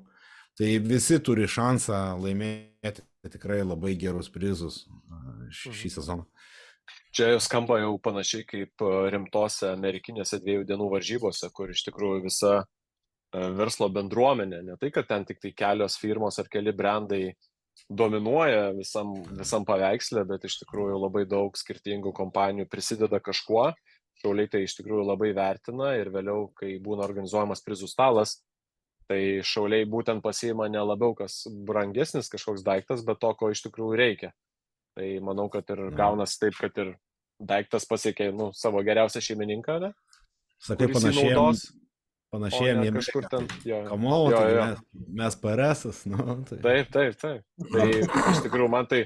Tai visi turi šansą laimėti tikrai labai gerus prizus šį sezoną. Čia skamba jau panašiai kaip rimtose amerikinėse 2 dienų varžybose, kur iš tikrųjų visa verslo bendruomenė, ne tai, kad ten tik tai kelios firmos ar keli brandai dominuoja visam paveiksle, bet iš tikrųjų labai daug skirtingų kompanijų prisideda kažkuo. Šauliai tai iš tikrųjų labai vertina ir vėliau, kai būna organizuojamas prizų stalas, tai šauliai būtent pasiima ne labiau kas brangesnis kažkoks daiktas, bet to, ko iš tikrųjų reikia. Tai manau, kad ir gaunas taip, kad ir daiktas pasiekė savo geriausią šeimininką, ne? Sakai, panašėjam į kažkur ten. Kamau, mes PRS-as. Taip. Tai iš tikrųjų man tai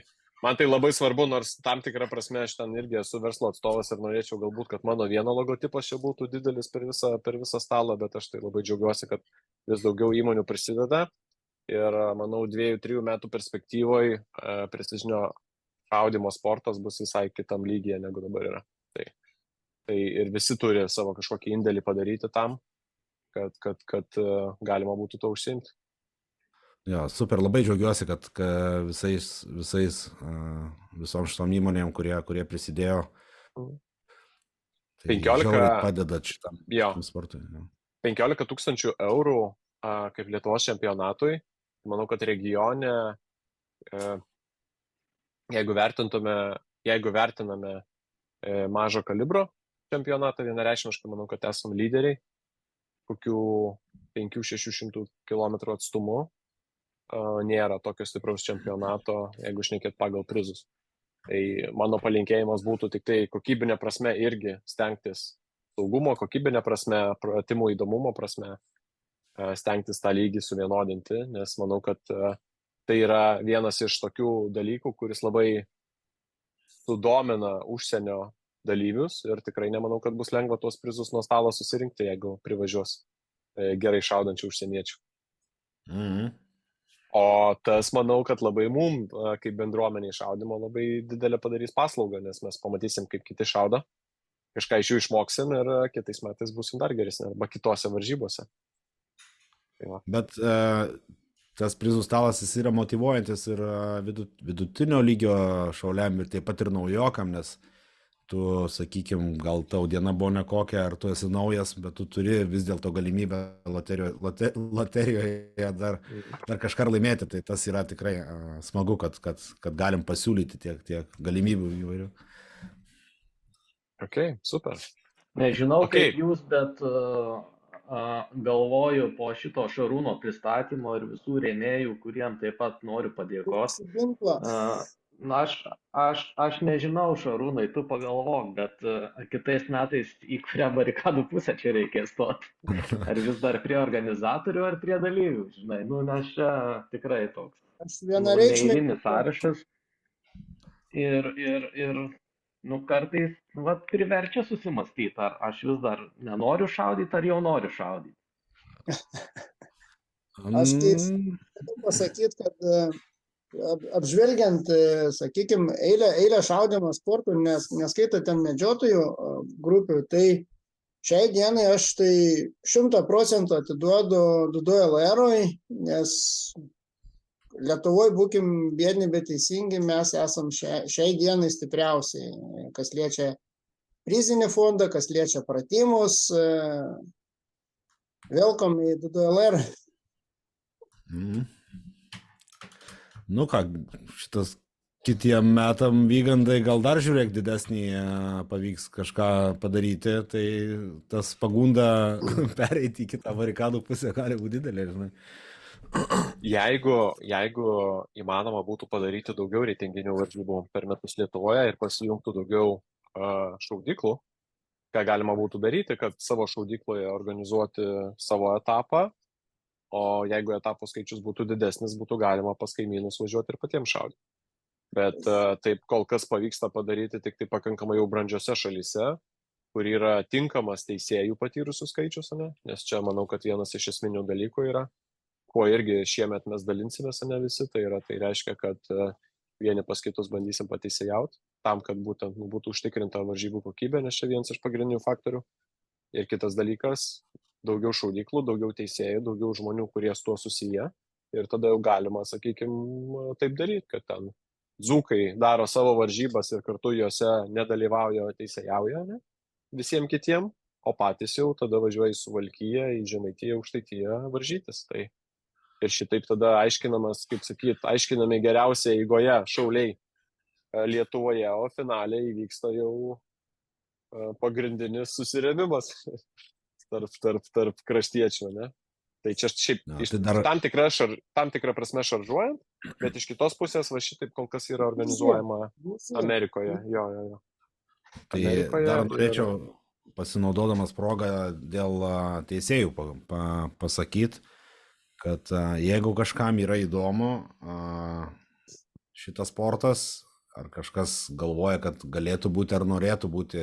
labai svarbu, nors tam tikrą prasme aš ten irgi esu verslo atstovas ir norėčiau galbūt, kad mano vieno logotipas čia būtų didelis per visą stalą, bet aš tai labai džiaugiuosi, kad vis daugiau įmonių prisideda ir manau 2-3 metų perspektyvoje prestižinio šaudymo sportas bus visai kitam lygyje, negu dabar yra. Tai ir visi turi savo kažkokį indėlį padaryti tam, kad galima būtų to užsiimti. Jo, super, labai džiaugiuosi, kad visom šitom įmonėm, kurie prisidėjo. 15 padeda šitam sportui. 15 000 eurų kaip Lietuvos čempionatui. Manau, kad regione jeigu vertiname mažo kalibro čempionatą, vienareikšmiškai manau, kad esam lyderiai, kokių 500-600 km atstumu nėra tokio stipraus čempionato, jeigu šnekėt pagal prizus. Tai mano palinkėjimas būtų tik tai kokybinė prasme irgi stengtis saugumo, kokybinė prasme, pratimų įdomumo prasme stengtis tą lygį suvienodinti, nes manau, kad tai yra vienas iš tokių dalykų, kuris labai sudomina užsienio dalyvius ir tikrai nemanau, kad bus lengva tuos prizus nuo stalo susirinkti, jeigu privažiuos gerai šaudančių užsieniečių. Mhm. O tas, manau, kad labai mum, kaip bendruomeniai šaudimo, labai didelę padarys paslaugą, nes mes pamatysim, kaip kiti šaudo, kažką iš jų išmoksim ir kitais metais busim dar geresni, arba kitose varžybose. Tai va. Bet tas prizų stalas jis yra motyvuojantis ir vidutinio lygio šauliam ir taip pat ir naujokam, nes tu, sakykime, gal tau diena buvo nekokia, ar tu esi naujas, bet tu turi vis dėlto galimybę loterijoje dar kažką laimėti, tai tas yra tikrai smagu, kad galim pasiūlyti tiek galimybių įvairių. Ok, super. Nežinau, kaip jūs, bet galvoju po šito Šarūno pristatymo ir visų rėmėjų, kuriem taip pat noriu padėkoti. Aš nežinau, Šarūnai, tu pagalvok, bet kitais metais į kurią barikadų pusę čia reikės stoti. Ar vis dar prie organizatorių, ar prie dalyvių, žinai. Nes čia tikrai toks neeilinis sąrašas. Ir kartais priverčia susimastyti, ar aš vis dar nenoriu šaudyti, ar jau noriu šaudyti. Aš kaip pasakyti, kad apžvelgiant, sakykime, eilę šaudimo sportų, neskaitant ten medžiotojų grupių, tai šiai dienai aš tai 100% atiduodu DDLR-ui, nes Lietuvoje, būkim biedni, bet teisingi, mes esam šiai dienai stipriausiai, kas liečia prizinį fondą, kas liečia pratimus. Welcome į DDLR. Nu ką, šitas kitiem metam Vygandai gal dar žiūrėk didesnį pavyks kažką padaryti, tai tas pagunda pereiti į kitą barikadų pusę gali būti didelė, žinai. Jeigu įmanoma būtų padaryti daugiau reitinginių varžybų per metus Lietuvoje ir pasijungtų daugiau šaudyklų, ką galima būtų daryti, kad savo šaudykloje organizuoti savo etapą, o jeigu etapų skaičius būtų didesnis, būtų galima pas kaimynus važiuoti ir patiems šaudyti. Bet taip kol kas pavyksta padaryti tik tai pakankamai jau brandžiose šalyse, kur yra tinkamas teisėjų patyrusių skaičius, ne? Nes čia manau, kad vienas iš esminių dalykų yra, kuo irgi šiemet mes dalinsimės, ne visi, tai reiškia, kad vieni pas kitus bandysim pateisėjauti, tam, kad būtent būtų užtikrinta varžybų kokybė, nes čia vienas iš pagrindinių faktorių. Ir kitas dalykas, daugiau šaudyklų, daugiau teisėjų, daugiau žmonių, kurie su tuo susiję. Ir tada jau galima, sakykime, taip daryti, kad ten dzūkai daro savo varžybas ir kartu juose nedalyvauja, teisėjauja, ne? Visiems kitiem, o patys jau tada važiuoja į Suvalkiją, į Žemaitiją, Aukštaitiją varžytis. Tai ir šitaip tada aiškinami geriausiai eigoje šauliai Lietuvoje, o finale įvyksta jau pagrindinis susirėmimas tarp kraštiečių, ne? Tai čia šiaip tam tikra prasme šaržuojant, bet iš kitos pusės va šitaip kol kas yra organizuojama Amerikoje. Jo. Tai dar norėčiau, pasinaudodamas progą dėl teisėjų pasakyti, kad jeigu kažkam yra įdomu šitas sportas, ar kažkas galvoja, kad galėtų būti ar norėtų būti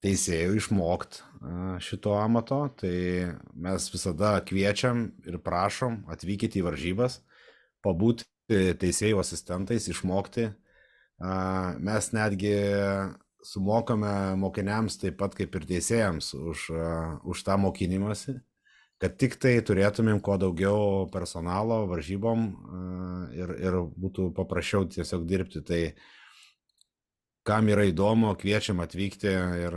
teisėjų išmokti šito amato, tai mes visada kviečiam ir prašom atvykite į varžybas, pabūti teisėjų asistentais, išmokti. Mes netgi sumokame mokiniams taip pat kaip ir teisėjams už tą mokinimąsi, kad tik tai turėtumėm kuo daugiau personalo varžybom ir būtų paprasčiau tiesiog dirbti. Tai kam yra įdomu, kviečiam atvykti ir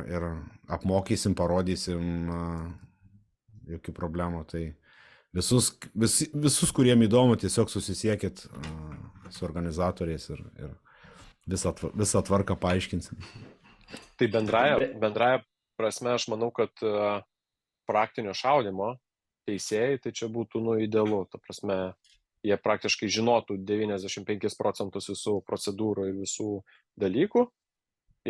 apmokysim, parodysim, jokių problemų. Tai visus, kuriem įdomu, tiesiog susisiekit su organizatoriais ir visą tvarką paaiškinsim. Tai bendraja prasme, aš manau, kad praktinio šaudimo teisėjai, tai čia būtų idealu. Ta prasme, jie praktiškai žinotų 95% visų procedūrų ir visų dalykų.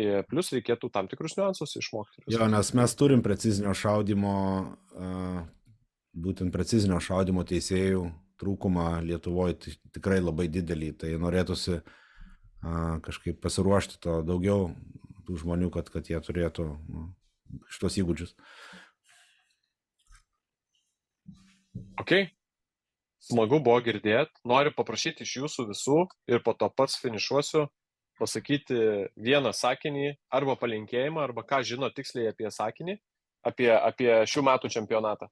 Ir plus reikėtų tam tikrus niuansus išmokti. Jo, nes mes turim precizinio šaudimo, būtent precizinio šaudimo teisėjų trūkumą Lietuvoje tikrai labai didelį, tai norėtųsi kažkaip pasiruošti to daugiau tų žmonių, kad jie turėtų šitos įgūdžius. Ok, smagu buvo girdėti. Noriu paprašyti iš jūsų visų ir po to pats finišuosiu pasakyti vieną sakinį arba palinkėjimą, arba ką žino tiksliai apie sakinį, apie šių metų čempionatą.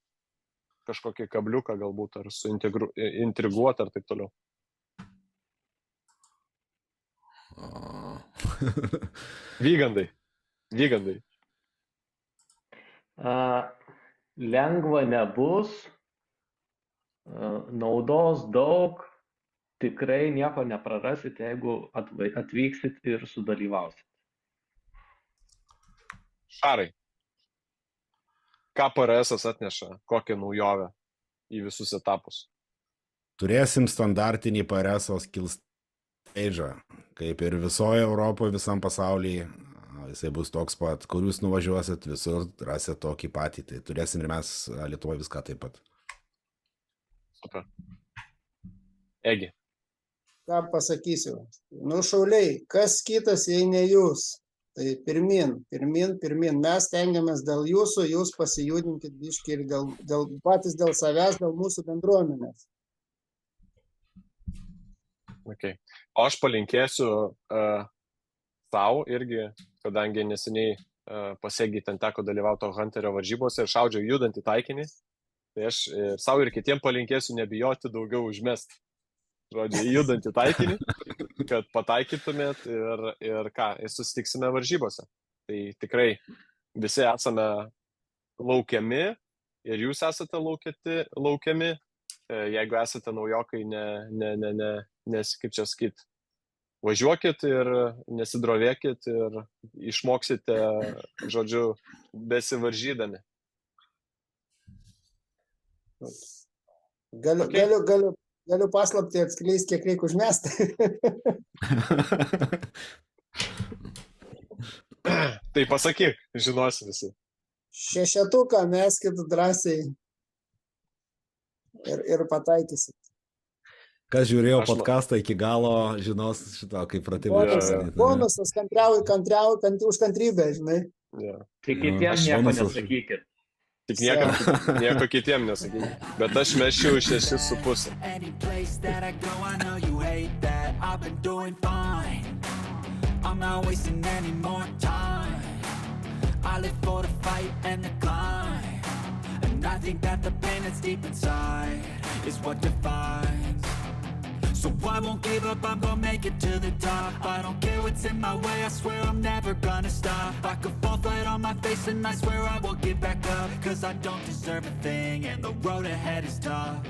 Kažkokį kabliuką galbūt, ar intriguoti, ar taip toliau. Vygandai. Lengva nebus, naudos daug, tikrai nieko neprarasit, jeigu atvyksit ir sudalyvausit. Šarai, ką PRS atneša, kokią naujovę į visus etapus? Turėsim standartinį PRS skill stage, kaip ir visoje Europoje, visam pasaulyje. Jisai bus toks pat, kur jūs nuvažiuosit, visur rasit tokį patį. Tai turėsim ir mes Lietuvoje viską taip pat. Super. Egi. Ką pasakysiu? Nu, šauliai, kas kitas, jei ne jūs? Tai pirmin. Mes stengiamės dėl jūsų, jūs pasijudinkit biškį ir patys dėl savęs, dėl mūsų bendruomenės. Okay. O aš palinkėsiu tau irgi, kadangi neseniai pasiegiai ten teko dalyvauti Hunterio varžybose ir šaudžiau judantį taikinį, tai aš savo ir kitiem palinkėsiu nebijoti daugiau užmesti. Žodžiu, judantį taikinį, kad pataikytumėt ir susitiksime varžybose. Tai tikrai visi esame laukiami ir jūs esate laukiami. Jeigu esate naujokai, kaip čia sakyt, važiuokit ir nesidrovėkit ir išmoksite, žodžiu, besivaržydami. Galiu paslapti atskleisti, kiek reikia užmesti. Tai pasakyk, žinosi visi. 6 meskit drąsiai ir pataikysit. Kas žiūrėjo podcastą iki galo, žinos šito, kaip pratimą. Bonusas, už kantrybę, žinai. Tik kitiems nieko nesakykit. Tik nieko kitiem nesakykit. Bet aš mesčiau 6,5. I'm not wasting any more time. I live for the fight and the climb. And I think that the pain that's deep inside is what defines. So I won't give up, I'm gonna make it to the top. I don't care what's in my way, I swear I'm never gonna stop. I could fall flat on my face and I swear I won't get back up. Cause I don't deserve a thing and the road ahead is tough.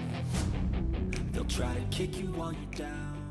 They'll try to kick you while you're down.